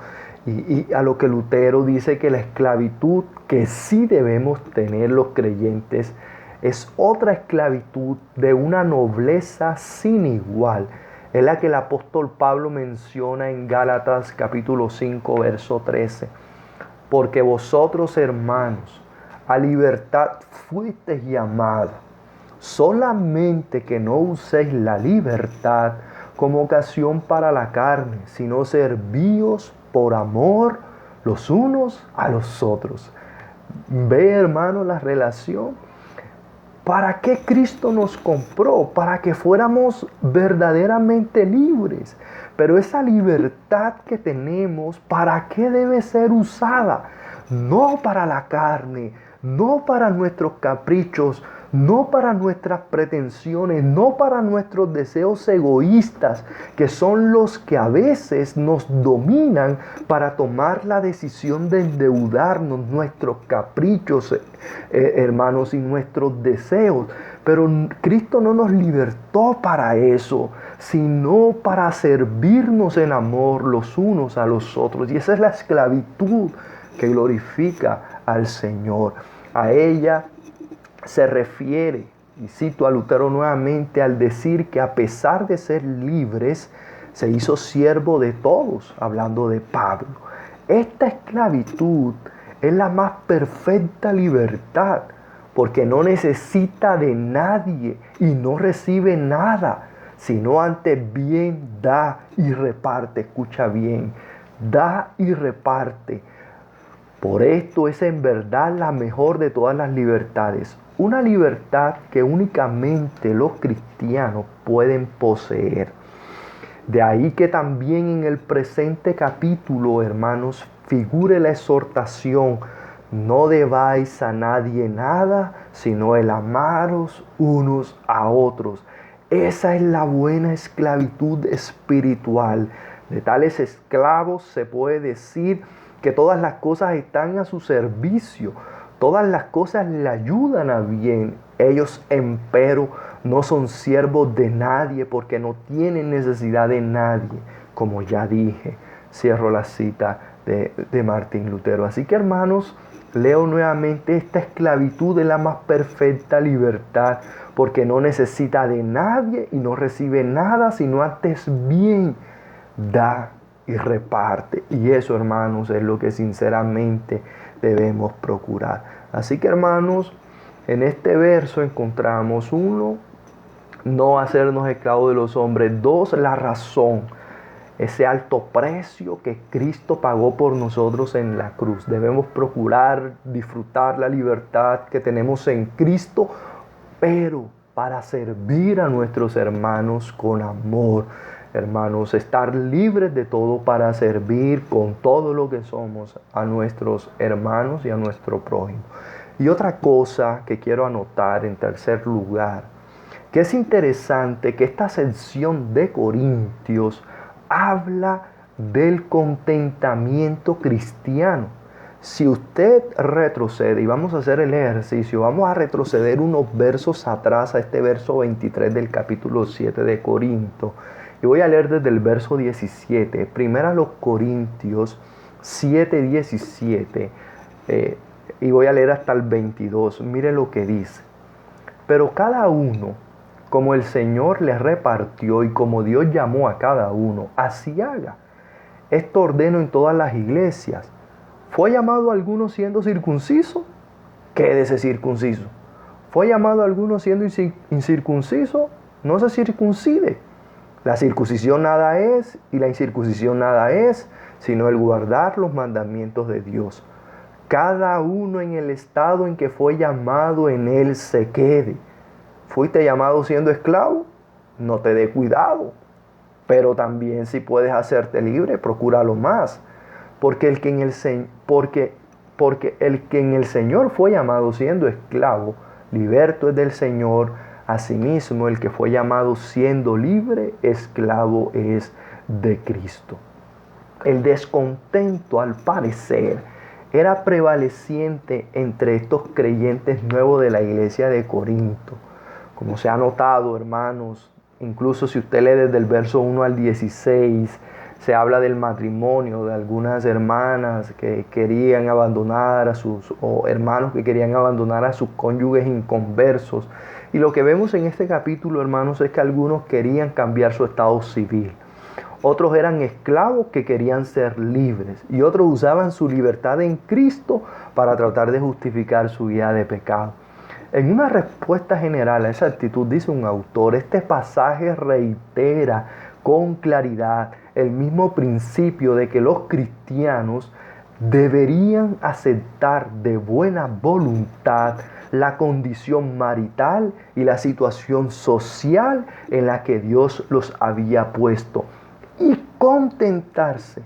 Y a lo que Lutero dice que la esclavitud que sí debemos tener los creyentes es otra esclavitud de una nobleza sin igual. Es la que el apóstol Pablo menciona en Gálatas capítulo 5, verso 13. Porque vosotros, hermanos, a libertad fuisteis llamados, solamente que no uséis la libertad como ocasión para la carne, sino servíos por amor los unos a los otros. Ve, hermano, la relación. ¿Para qué Cristo nos compró? Para que fuéramos verdaderamente libres. Pero esa libertad que tenemos, ¿para qué debe ser usada? No para la carne, no para nuestros caprichos, no para nuestras pretensiones, no para nuestros deseos egoístas, que son los que a veces nos dominan para tomar la decisión de endeudarnos, nuestros caprichos, hermanos, y nuestros deseos. Pero Cristo no nos libertó para eso, sino para servirnos en amor los unos a los otros. Y esa es la esclavitud que glorifica al Señor. A ella se refiere, y cito a Lutero nuevamente, al decir que a pesar de ser libres, se hizo siervo de todos, hablando de Pablo. Esta esclavitud es la más perfecta libertad, porque no necesita de nadie y no recibe nada, sino antes bien da y reparte. Escucha bien, da y reparte. Por esto es en verdad la mejor de todas las libertades. Una libertad que únicamente los cristianos pueden poseer. De ahí que también en el presente capítulo, hermanos, figure la exhortación: no debáis a nadie nada, sino el amaros unos a otros. Esa es la buena esclavitud espiritual. De tales esclavos se puede decir que todas las cosas están a su servicio, todas las cosas le ayudan a bien. Ellos, empero, no son siervos de nadie porque no tienen necesidad de nadie, como ya dije. Cierro la cita de Martín Lutero. Así que, hermanos, leo nuevamente: esta esclavitud es la más perfecta libertad, porque no necesita de nadie y no recibe nada, sino antes bien da y reparte. Y eso, hermanos, es lo que sinceramente debemos procurar. Así que, hermanos, en este verso encontramos: uno, no hacernos esclavos de los hombres; dos, la razón, ese alto precio que Cristo pagó por nosotros en la cruz. Debemos procurar disfrutar la libertad que tenemos en Cristo, pero para servir a nuestros hermanos con amor. Hermanos, estar libres de todo para servir con todo lo que somos a nuestros hermanos y a nuestro prójimo. Y otra cosa que quiero anotar en tercer lugar, que es interesante que esta sección de Corintios habla del contentamiento cristiano. Si usted retrocede, y vamos a hacer el ejercicio, vamos a retroceder unos versos atrás a este verso 23 del capítulo 7 de Corinto. Y voy a leer desde el verso 17, primero a los Corintios 7, 17, y voy a leer hasta el 22. Mire lo que dice: pero cada uno, como el Señor les repartió y como Dios llamó a cada uno, así haga. Esto ordeno en todas las iglesias. ¿Fue llamado alguno siendo circunciso? Quédese circunciso. ¿Fue llamado alguno siendo incircunciso? No se circuncide. La circuncisión nada es y la incircuncisión nada es, sino el guardar los mandamientos de Dios. Cada uno en el estado en que fue llamado, en él se quede. ¿Fuiste llamado siendo esclavo? No te dé cuidado. Pero también, si puedes hacerte libre, procúralo más. Porque el que en el Señor fue llamado siendo esclavo, liberto es del Señor. Asimismo, el que fue llamado siendo libre, esclavo es de Cristo. El descontento, al parecer, era prevaleciente entre estos creyentes nuevos de la iglesia de Corinto. Como se ha notado, hermanos, incluso si usted lee desde el verso 1 al 16, se habla del matrimonio de algunas hermanas que querían abandonar o hermanos que querían abandonar a sus cónyuges inconversos. Y lo que vemos en este capítulo, hermanos, es que algunos querían cambiar su estado civil. Otros eran esclavos que querían ser libres. Y otros usaban su libertad en Cristo para tratar de justificar su vida de pecado. En una respuesta general a esa actitud, dice un autor, este pasaje reitera con claridad el mismo principio de que los cristianos deberían aceptar de buena voluntad la condición marital y la situación social en la que Dios los había puesto y contentarse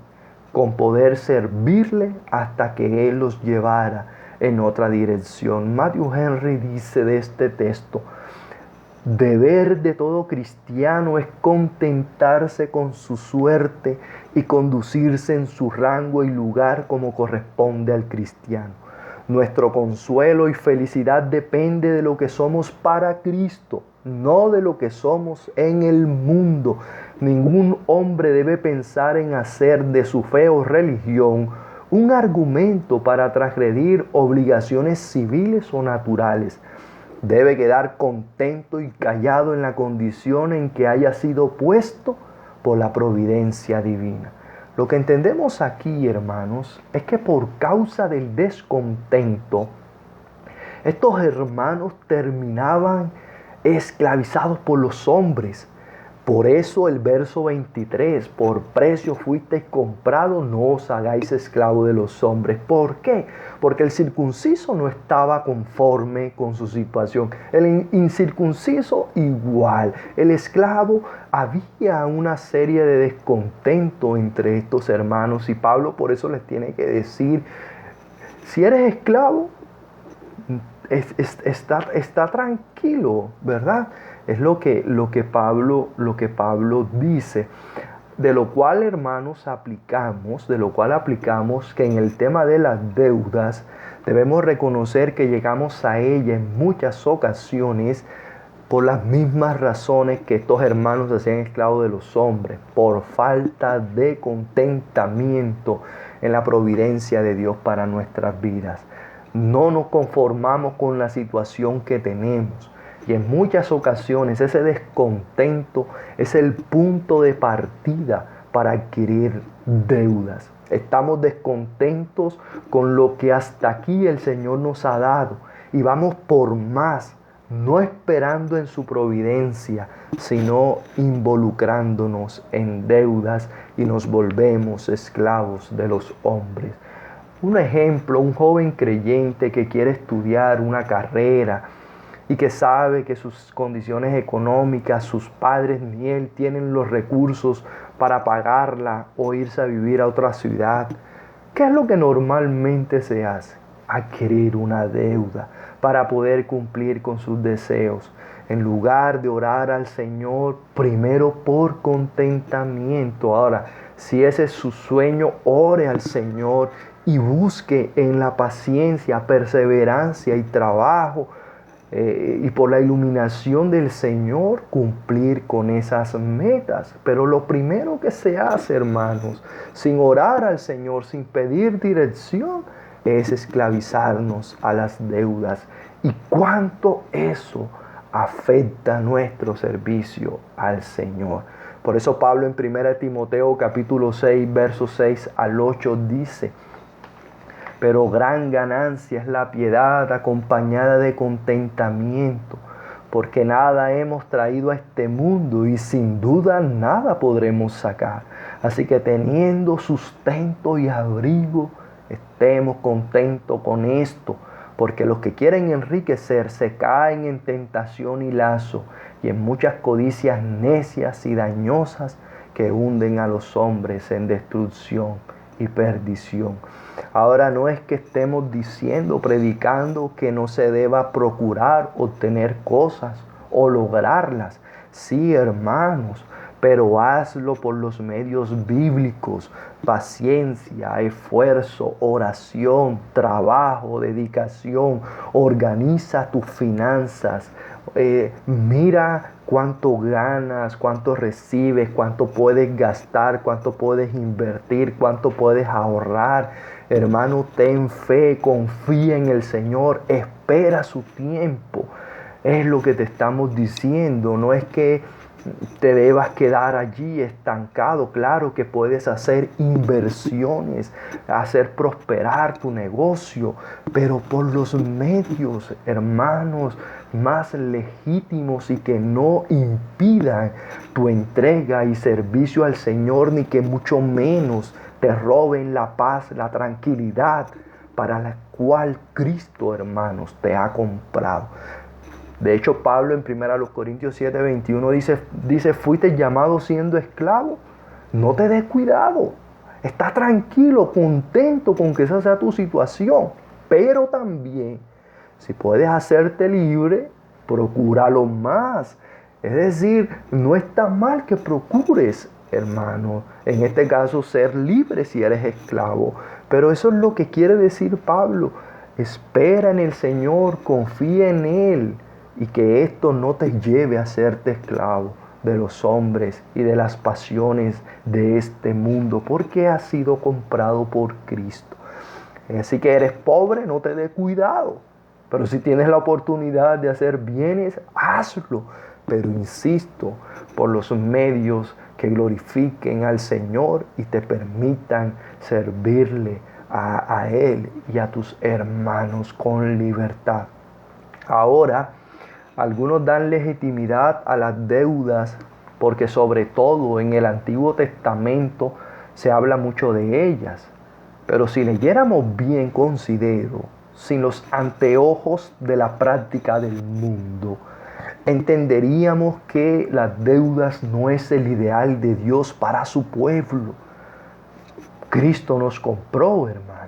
con poder servirle hasta que Él los llevara en otra dirección. Matthew Henry dice de este texto: deber de todo cristiano es contentarse con su suerte y conducirse en su rango y lugar como corresponde al cristiano. Nuestro consuelo y felicidad depende de lo que somos para Cristo, no de lo que somos en el mundo. Ningún hombre debe pensar en hacer de su fe o religión un argumento para transgredir obligaciones civiles o naturales. Debe quedar contento y callado en la condición en que haya sido puesto por la providencia divina. Lo que entendemos aquí, hermanos, es que por causa del descontento, estos hermanos terminaban esclavizados por los hombres. Por eso el verso 23, por precio fuisteis comprados, no os hagáis esclavos de los hombres. ¿Por qué? Porque el circunciso no estaba conforme con su situación. El incircunciso igual. El esclavo, había una serie de descontento entre estos hermanos y Pablo por eso les tiene que decir: si eres esclavo, está tranquilo, ¿verdad? Es lo que Pablo dice. De lo cual, hermanos, aplicamos que en el tema de las deudas debemos reconocer que llegamos a ella en muchas ocasiones por las mismas razones que estos hermanos se hacían esclavos de los hombres, por falta de contentamiento en la providencia de Dios para nuestras vidas. No nos conformamos con la situación que tenemos. Y en muchas ocasiones ese descontento es el punto de partida para adquirir deudas. Estamos descontentos con lo que hasta aquí el Señor nos ha dado y vamos por más, no esperando en su providencia, sino involucrándonos en deudas y nos volvemos esclavos de los hombres. Un ejemplo, un joven creyente que quiere estudiar una carrera y que sabe que sus condiciones económicas, sus padres ni él tienen los recursos para pagarla o irse a vivir a otra ciudad. ¿Qué es lo que normalmente se hace? Adquirir una deuda para poder cumplir con sus deseos. En lugar de orar al Señor primero por contentamiento. Ahora, si ese es su sueño, ore al Señor y busque en la paciencia, perseverancia y trabajo y por la iluminación del Señor cumplir con esas metas. Pero lo primero que se hace, hermanos, sin orar al Señor, sin pedir dirección, es esclavizarnos a las deudas. ¿Y cuánto eso afecta nuestro servicio al Señor? Por eso Pablo en 1 Timoteo capítulo 6, versos 6 al 8 dice: pero gran ganancia es la piedad acompañada de contentamiento, porque nada hemos traído a este mundo y sin duda nada podremos sacar. Así que teniendo sustento y abrigo, estemos contentos con esto, porque los que quieren enriquecer se caen en tentación y lazo y en muchas codicias necias y dañosas que hunden a los hombres en destrucción y perdición. Ahora no es que estemos diciendo, predicando que no se deba procurar obtener cosas o lograrlas. Sí, hermanos, pero hazlo por los medios bíblicos: paciencia, esfuerzo, oración, trabajo, dedicación. Organiza tus finanzas. Mira cuánto ganas, cuánto recibes, cuánto puedes gastar, cuánto puedes invertir, cuánto puedes ahorrar. Hermano, ten fe, confía en el Señor, espera su tiempo. Es lo que te estamos diciendo. No es que te debas quedar allí estancado. Claro que puedes hacer inversiones, hacer prosperar tu negocio, pero por los medios, hermanos, más legítimos y que no impidan tu entrega y servicio al Señor, ni que mucho menos te roben la paz, la tranquilidad para la cual Cristo, hermanos, te ha comprado. De hecho, Pablo en 1 Corintios 7, 21 dice, fuiste llamado siendo esclavo. No te des cuidado. Está tranquilo, contento con que esa sea tu situación. Pero también, si puedes hacerte libre, procúralo más. Es decir, no está mal que procures, hermano, en este caso ser libre si eres esclavo. Pero eso es lo que quiere decir Pablo. Espera en el Señor, confía en Él. Y que esto no te lleve a hacerte esclavo de los hombres y de las pasiones de este mundo, porque has sido comprado por Cristo. Así que eres pobre, no te dé cuidado. Pero si tienes la oportunidad de hacer bienes, hazlo. Pero insisto, por los medios que glorifiquen al Señor y te permitan servirle a Él y a tus hermanos con libertad. Ahora, algunos dan legitimidad a las deudas porque sobre todo en el Antiguo Testamento se habla mucho de ellas. Pero si leyéramos bien, considero, sin los anteojos de la práctica del mundo, entenderíamos que las deudas no es el ideal de Dios para su pueblo. Cristo nos compró, hermanos.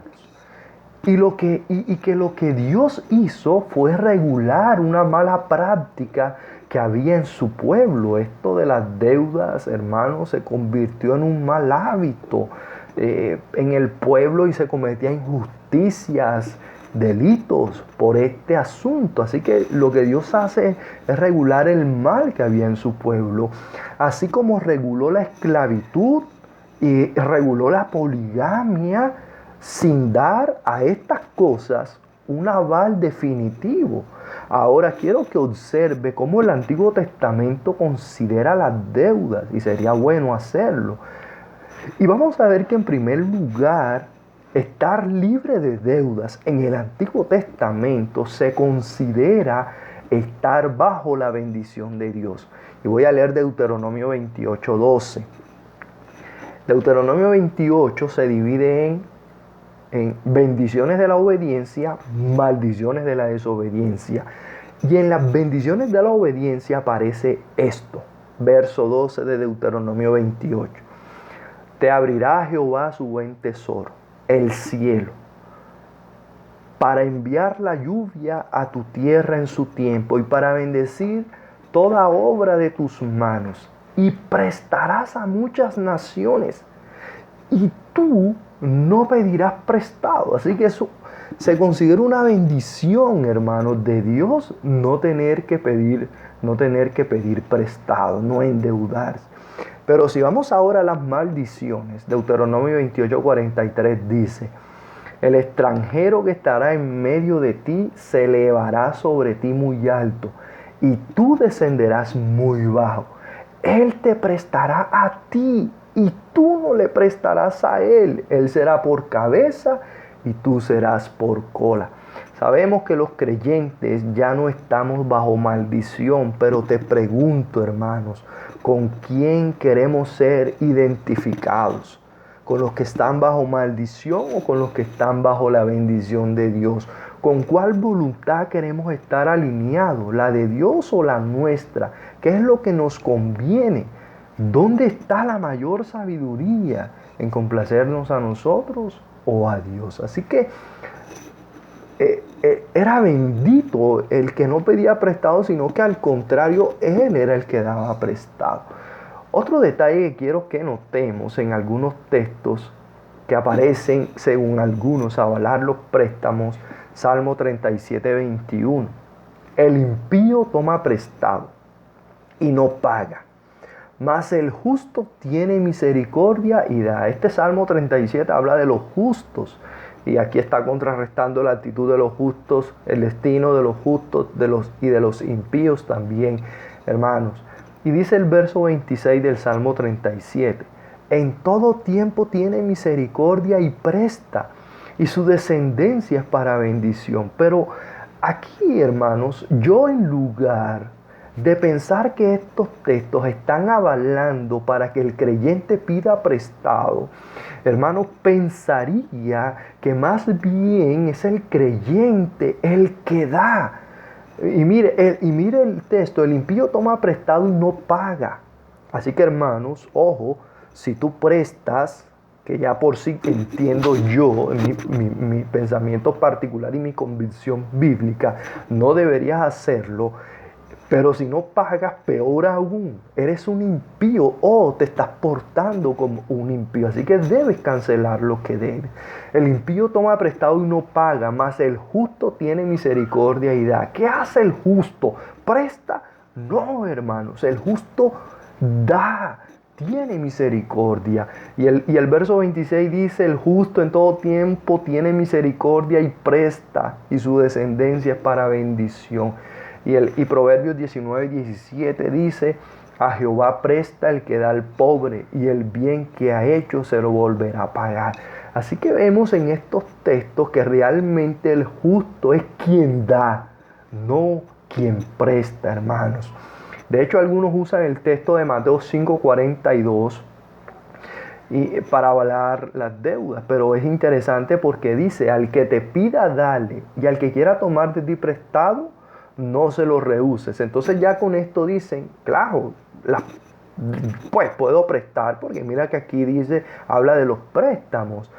Y que lo que Dios hizo fue regular una mala práctica que había en su pueblo. Esto de las deudas, hermanos, se convirtió en un mal hábito en el pueblo y se cometían injusticias, delitos por este asunto. Así que lo que Dios hace es regular el mal que había en su pueblo. Así como reguló la esclavitud y reguló la poligamia, sin dar a estas cosas un aval definitivo. Ahora quiero que observe cómo el Antiguo Testamento considera las deudas, y sería bueno hacerlo. Y vamos a ver que en primer lugar, estar libre de deudas en el Antiguo Testamento se considera estar bajo la bendición de Dios. Y voy a leer Deuteronomio 28:12. Deuteronomio 28 se divide en bendiciones de la obediencia, maldiciones de la desobediencia. Y en las bendiciones de la obediencia aparece esto, verso 12 de Deuteronomio 28. Te abrirá Jehová su buen tesoro, el cielo, para enviar la lluvia a tu tierra en su tiempo y para bendecir toda obra de tus manos. Y prestarás a muchas naciones y tú no pedirás prestado. Así que eso se considera una bendición, hermanos, de Dios, no tener que pedir prestado, no endeudarse. Pero si vamos ahora a las maldiciones, Deuteronomio 28:43 dice: el extranjero que estará en medio de ti se elevará sobre ti muy alto, y tú descenderás muy bajo. Él te prestará a ti, y tú no le prestarás a él. Él será por cabeza, y tú serás por cola. Sabemos que los creyentes ya no estamos bajo maldición, pero te pregunto, hermanos, ¿con quién queremos ser identificados? ¿Con los que están bajo maldición o con los que están bajo la bendición de Dios? ¿Con cuál voluntad queremos estar alineados? ¿La de Dios o la nuestra? ¿Qué es lo que nos conviene? ¿Dónde está la mayor sabiduría? ¿En complacernos a nosotros o a Dios? Así que era bendito el que no pedía prestado, sino que al contrario, él era el que daba prestado. Otro detalle que quiero que notemos en algunos textos que aparecen, según algunos, avalar los préstamos, Salmo 37:21. El impío toma prestado y no paga, mas el justo tiene misericordia y da. Este Salmo 37 habla de los justos. Y aquí está contrarrestando la actitud de los justos, el destino de los justos y de los impíos también, hermanos. Y dice el verso 26 del Salmo 37, en todo tiempo tiene misericordia y presta, y su descendencia es para bendición. Pero aquí, hermanos, yo en lugar de pensar que estos textos están avalando para que el creyente pida prestado, hermanos, pensaría que más bien es el creyente el que da. Y mire el texto, el impío toma prestado y no paga. Así que, hermanos, ojo, si tú prestas, que ya por sí entiendo yo, mi pensamiento particular y mi convicción bíblica, no deberías hacerlo. Pero si no pagas, peor aún, eres un impío o te estás portando como un impío. Así que debes cancelar lo que debes. El impío toma prestado y no paga, mas el justo tiene misericordia y da. ¿Qué hace el justo? ¿Presta? No, hermanos, el justo da, tiene misericordia. Y el verso 26 dice, el justo en todo tiempo tiene misericordia y presta, y su descendencia es para bendición. Y Proverbios 19:17 dice, a Jehová presta el que da al pobre, y el bien que ha hecho se lo volverá a pagar. Así que vemos en estos textos que realmente el justo es quien da, no quien presta, hermanos. De hecho, algunos usan el texto de Mateo 5:42 para avalar las deudas, pero es interesante porque dice, al que te pida, dale, y al que quiera tomar de ti prestado, no se lo rehuses. Entonces ya con esto dicen, claro, pues puedo prestar, porque mira que aquí dice, habla de los préstamos.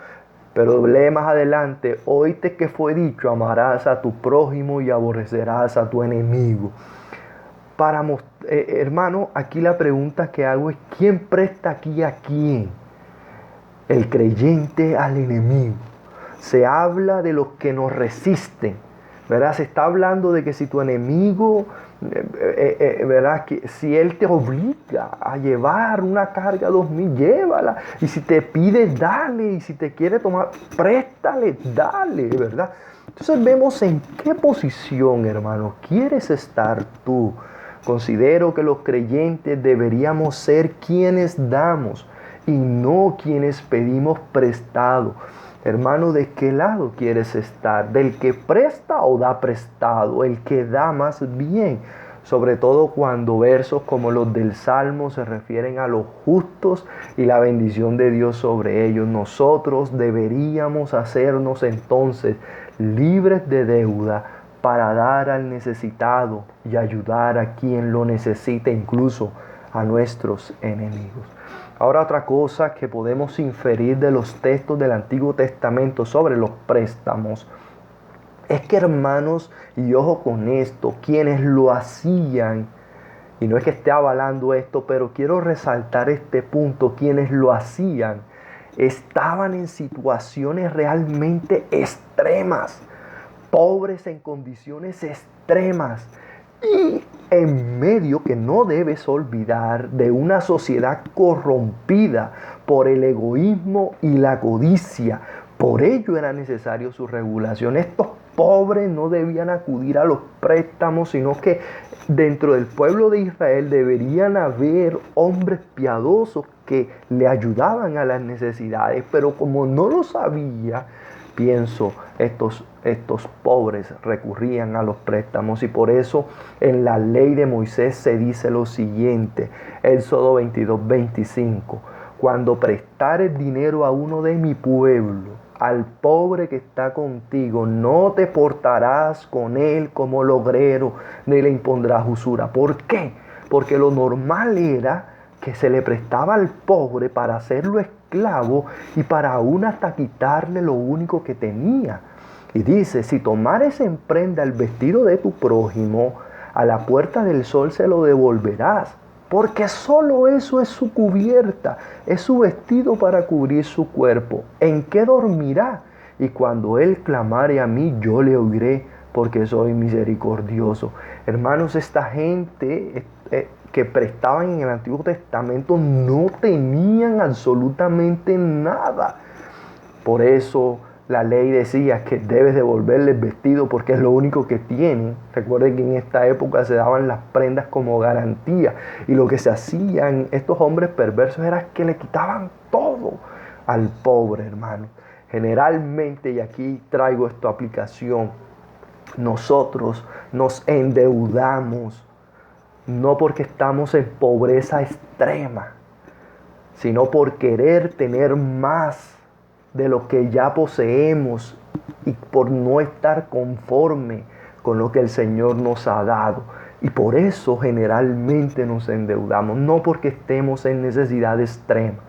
Pero lee más adelante, oíste que fue dicho, amarás a tu prójimo y aborrecerás a tu enemigo. Hermano, aquí la pregunta que hago es, ¿quién presta aquí a quién? El creyente al enemigo. Se habla de los que nos resisten, ¿verdad? Se está hablando de que si tu enemigo, ¿verdad? Que si él te obliga a llevar una carga 2000, llévala. Y si te pide, dale. Y si te quiere tomar, préstale, dale, ¿verdad? Entonces vemos en qué posición, hermano, quieres estar tú. Considero que los creyentes deberíamos ser quienes damos y no quienes pedimos prestado. Hermano, ¿de qué lado quieres estar? ¿Del que presta o da prestado? El que da más bien. Sobre todo cuando versos como los del Salmo se refieren a los justos y la bendición de Dios sobre ellos. Nosotros deberíamos hacernos entonces libres de deuda para dar al necesitado y ayudar a quien lo necesite, incluso a nuestros enemigos. Ahora, otra cosa que podemos inferir de los textos del Antiguo Testamento sobre los préstamos es que, hermanos, y ojo con esto, quienes lo hacían, y no es que esté avalando esto, pero quiero resaltar este punto, quienes lo hacían estaban en situaciones realmente extremas, pobres en condiciones extremas, y en medio, que no debes olvidar, de una sociedad corrompida por el egoísmo y la codicia. Por ello era necesario su regulación. Estos pobres no debían acudir a los préstamos, sino que dentro del pueblo de Israel deberían haber hombres piadosos que le ayudaban a las necesidades, pero como no lo sabía, pienso, estos pobres recurrían a los préstamos, y por eso en la ley de Moisés se dice lo siguiente, Éxodo 22:25, cuando prestares dinero a uno de mi pueblo, al pobre que está contigo, no te portarás con él como logrero, ni le impondrás usura. ¿Por qué? Porque lo normal era que se le prestaba al pobre para hacerlo esclavo y para aún hasta quitarle lo único que tenía. Y dice, si tomares en prenda el vestido de tu prójimo, a la puerta del sol se lo devolverás, porque solo eso es su cubierta, es su vestido para cubrir su cuerpo. ¿En qué dormirá? Y cuando él clamare a mí, yo le oiré, porque soy misericordioso. Hermanos, esta gente que prestaban en el Antiguo Testamento no tenían absolutamente nada. Por eso la ley decía que debes devolverle el vestido porque es lo único que tienen. Recuerden que en esta época se daban las prendas como garantía, y lo que se hacían estos hombres perversos era que le quitaban todo al pobre, hermano. Generalmente, y aquí traigo esto a aplicación, nosotros nos endeudamos no porque estamos en pobreza extrema, sino por querer tener más de lo que ya poseemos y por no estar conforme con lo que el Señor nos ha dado. Y por eso generalmente nos endeudamos, no porque estemos en necesidad extrema,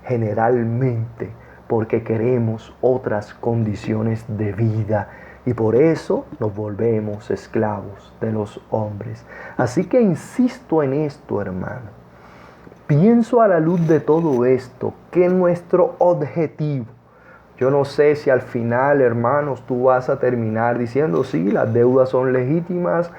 generalmente porque queremos otras condiciones de vida. Y por eso nos volvemos esclavos de los hombres. Así que insisto en esto, hermano. Pienso a la luz de todo esto que nuestro objetivo, yo no sé si al final, hermanos, tú vas a terminar diciendo, sí, las deudas son legítimas,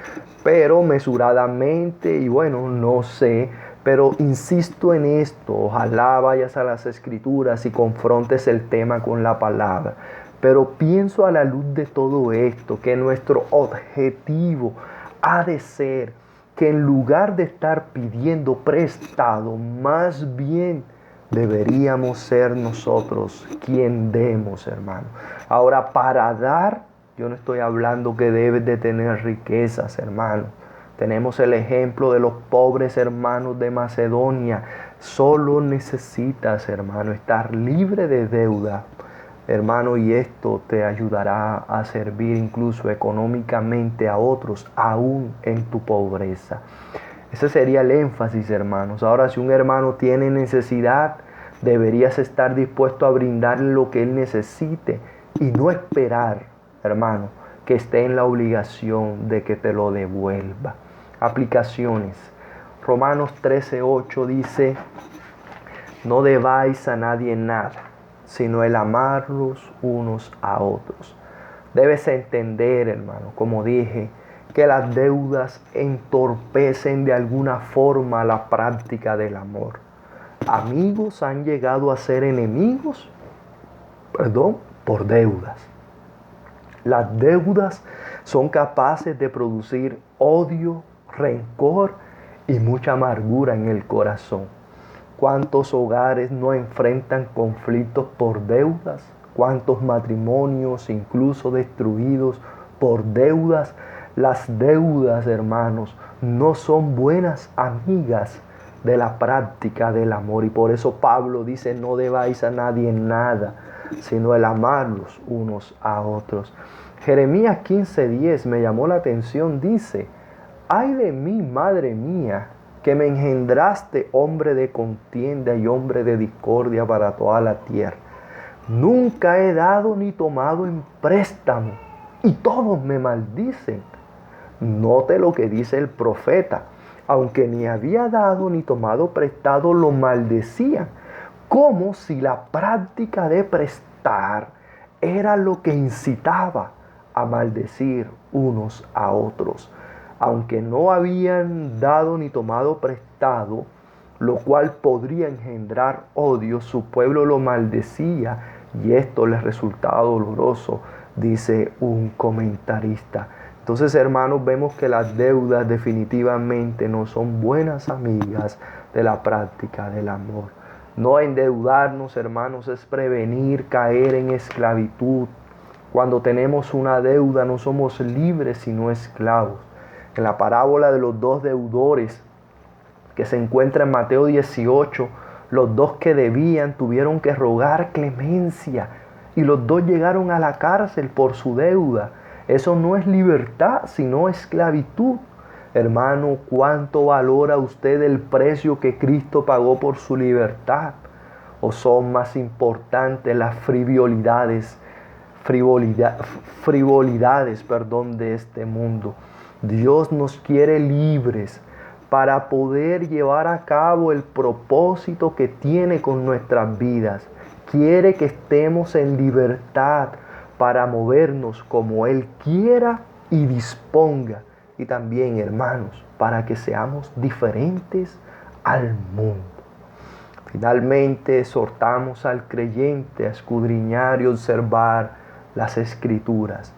pero mesuradamente, y bueno, no sé, pero insisto en esto, ojalá vayas a las Escrituras y confrontes el tema con la palabra. Pero pienso a la luz de todo esto que nuestro objetivo ha de ser que en lugar de estar pidiendo prestado, más bien deberíamos ser nosotros quien demos, hermano. Ahora, para dar, yo no estoy hablando que debes de tener riquezas, hermano. Tenemos el ejemplo de los pobres hermanos de Macedonia. Solo necesitas, hermano, estar libre de deuda, hermano, y esto te ayudará a servir incluso económicamente a otros, aún en tu pobreza. Ese sería el énfasis, hermanos. Ahora, si un hermano tiene necesidad, deberías estar dispuesto a brindarle lo que él necesite y no esperar, hermano, que esté en la obligación de que te lo devuelva. Aplicaciones. Romanos 13:8 dice, no debáis a nadie nada, sino el amarlos unos a otros. Debes entender, hermano, como dije, que las deudas entorpecen de alguna forma la práctica del amor. Amigos han llegado a ser enemigos, por deudas. Las deudas son capaces de producir odio, rencor y mucha amargura en el corazón. ¿Cuántos hogares no enfrentan conflictos por deudas? ¿Cuántos matrimonios incluso destruidos por deudas? Las deudas, hermanos, no son buenas amigas de la práctica del amor. Y por eso Pablo dice, no debáis a nadie nada, sino el amarlos unos a otros. Jeremías 15:10 me llamó la atención, dice, ay de mí, madre mía, que me engendraste hombre de contienda y hombre de discordia para toda la tierra. Nunca he dado ni tomado en préstamo, y todos me maldicen. Note lo que dice el profeta. Aunque ni había dado ni tomado prestado, lo maldecían, como si la práctica de prestar era lo que incitaba a maldecir unos a otros. Aunque no habían dado ni tomado prestado, lo cual podría engendrar odio, su pueblo lo maldecía y esto les resultaba doloroso, dice un comentarista. Entonces, hermanos, vemos que las deudas definitivamente no son buenas amigas de la práctica del amor. No endeudarnos, hermanos, es prevenir caer en esclavitud. Cuando tenemos una deuda no somos libres sino esclavos. En la parábola de los dos deudores que se encuentra en Mateo 18, los dos que debían tuvieron que rogar clemencia y los dos llegaron a la cárcel por su deuda. Eso no es libertad, sino esclavitud. Hermano, ¿cuánto valora usted el precio que Cristo pagó por su libertad? ¿O son más importantes las frivolidades de este mundo? Dios nos quiere libres para poder llevar a cabo el propósito que tiene con nuestras vidas. Quiere que estemos en libertad para movernos como Él quiera y disponga. Y también, hermanos, para que seamos diferentes al mundo. Finalmente, exhortamos al creyente a escudriñar y observar las Escrituras,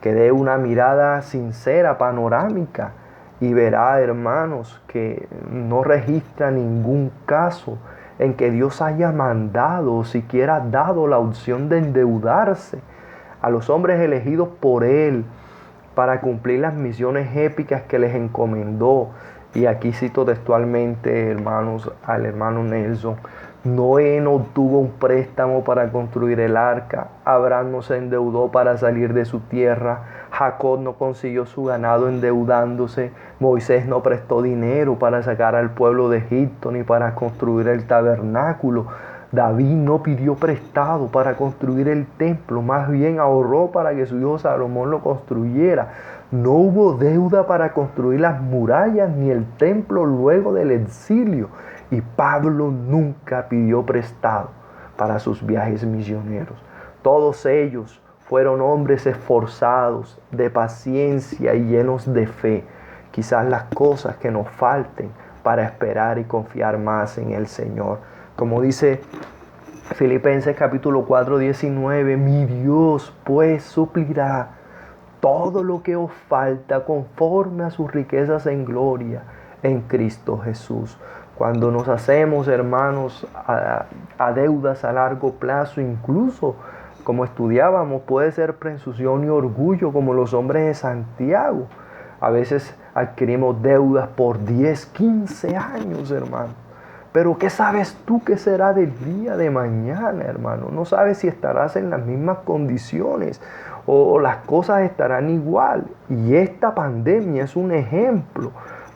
que dé una mirada sincera, panorámica, y verá, hermanos, que no registra ningún caso en que Dios haya mandado o siquiera dado la opción de endeudarse a los hombres elegidos por Él para cumplir las misiones épicas que les encomendó. Y aquí cito textualmente, hermanos, al hermano Nelson. Noé no obtuvo un préstamo para construir el arca. Abraham no se endeudó para salir de su tierra. Jacob no consiguió su ganado endeudándose. Moisés no prestó dinero para sacar al pueblo de Egipto ni para construir el tabernáculo. David no pidió prestado para construir el templo, más bien ahorró para que su hijo Salomón lo construyera. No hubo deuda para construir las murallas ni el templo luego del exilio. Y Pablo nunca pidió prestado para sus viajes misioneros. Todos ellos fueron hombres esforzados, de paciencia y llenos de fe. Quizás las cosas que nos falten para esperar y confiar más en el Señor. Como dice Filipenses capítulo 4, 19, mi Dios pues suplirá todo lo que os falta conforme a sus riquezas en gloria en Cristo Jesús. Cuando nos hacemos, hermanos, a deudas a largo plazo, incluso como estudiábamos, puede ser presunción y orgullo como los hombres de Santiago. A veces adquirimos deudas por 10, 15 años, hermano. Pero ¿qué sabes tú que será del día de mañana, hermano? No sabes si estarás en las mismas condiciones o las cosas estarán igual. Y esta pandemia es un ejemplo.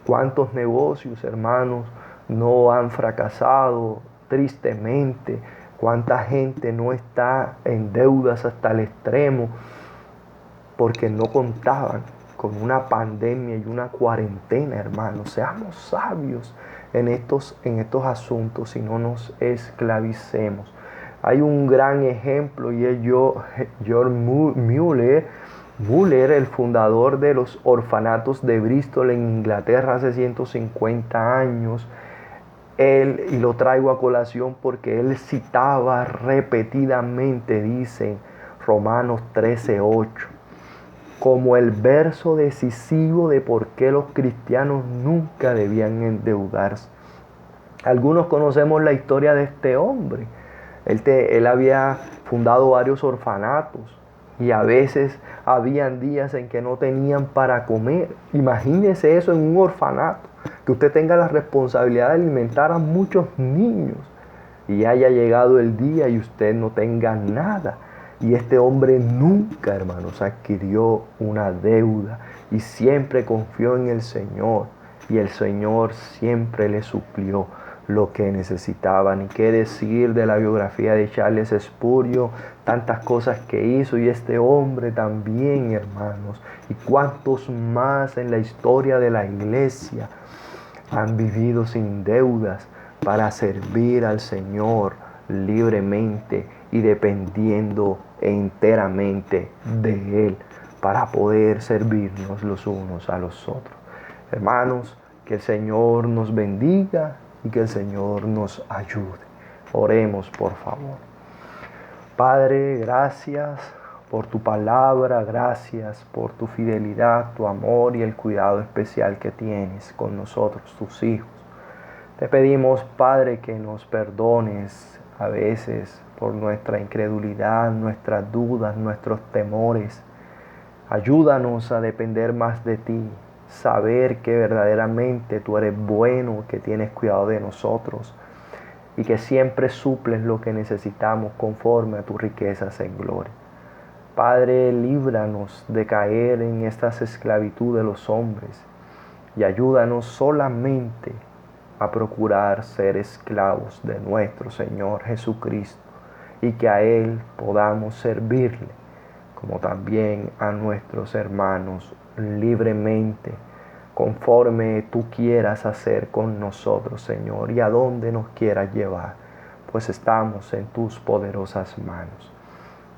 ¿Cuántos negocios, hermanos, no han fracasado tristemente? ¿Cuánta gente no está en deudas hasta el extremo porque no contaban con una pandemia y una cuarentena, hermanos? Seamos sabios en estos asuntos y no nos esclavicemos. Hay un gran ejemplo y es George Muller, el fundador de los orfanatos de Bristol en Inglaterra hace 150 años. Y lo traigo a colación porque él citaba repetidamente, dice Romanos 13:8. como el verso decisivo de por qué los cristianos nunca debían endeudarse. Algunos conocemos la historia de este hombre. Él había fundado varios orfanatos y a veces habían días en que no tenían para comer. Imagínese eso en un orfanato, que usted tenga la responsabilidad de alimentar a muchos niños y haya llegado el día y usted no tenga nada. Y este hombre nunca, hermanos, adquirió una deuda y siempre confió en el Señor. Y el Señor siempre le suplió lo que necesitaban. Y qué decir de la biografía de Charles Spurgeon, tantas cosas que hizo, y este hombre también, hermanos, y cuántos más en la historia de la iglesia han vivido sin deudas para servir al Señor libremente y dependiendo enteramente de Él para poder servirnos los unos a los otros. Hermanos, que el Señor nos bendiga y que el Señor nos ayude. Oremos, por favor. Padre, gracias por tu palabra, gracias por tu fidelidad, tu amor y el cuidado especial que tienes con nosotros, tus hijos. Te pedimos, Padre, que nos perdones a veces por nuestra incredulidad, nuestras dudas, nuestros temores. Ayúdanos a depender más de ti, saber que verdaderamente tú eres bueno, que tienes cuidado de nosotros y que siempre suples lo que necesitamos conforme a tus riquezas en gloria. Padre, líbranos de caer en estas esclavitud de los hombres y ayúdanos solamente a procurar ser esclavos de nuestro Señor Jesucristo y que a Él podamos servirle, como también a nuestros hermanos libremente, conforme tú quieras hacer con nosotros, Señor, y a donde nos quieras llevar, pues estamos en tus poderosas manos.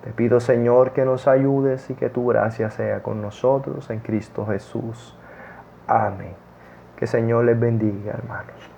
Te pido, Señor, que nos ayudes y que tu gracia sea con nosotros en Cristo Jesús. Amén. Que el Señor les bendiga, hermanos.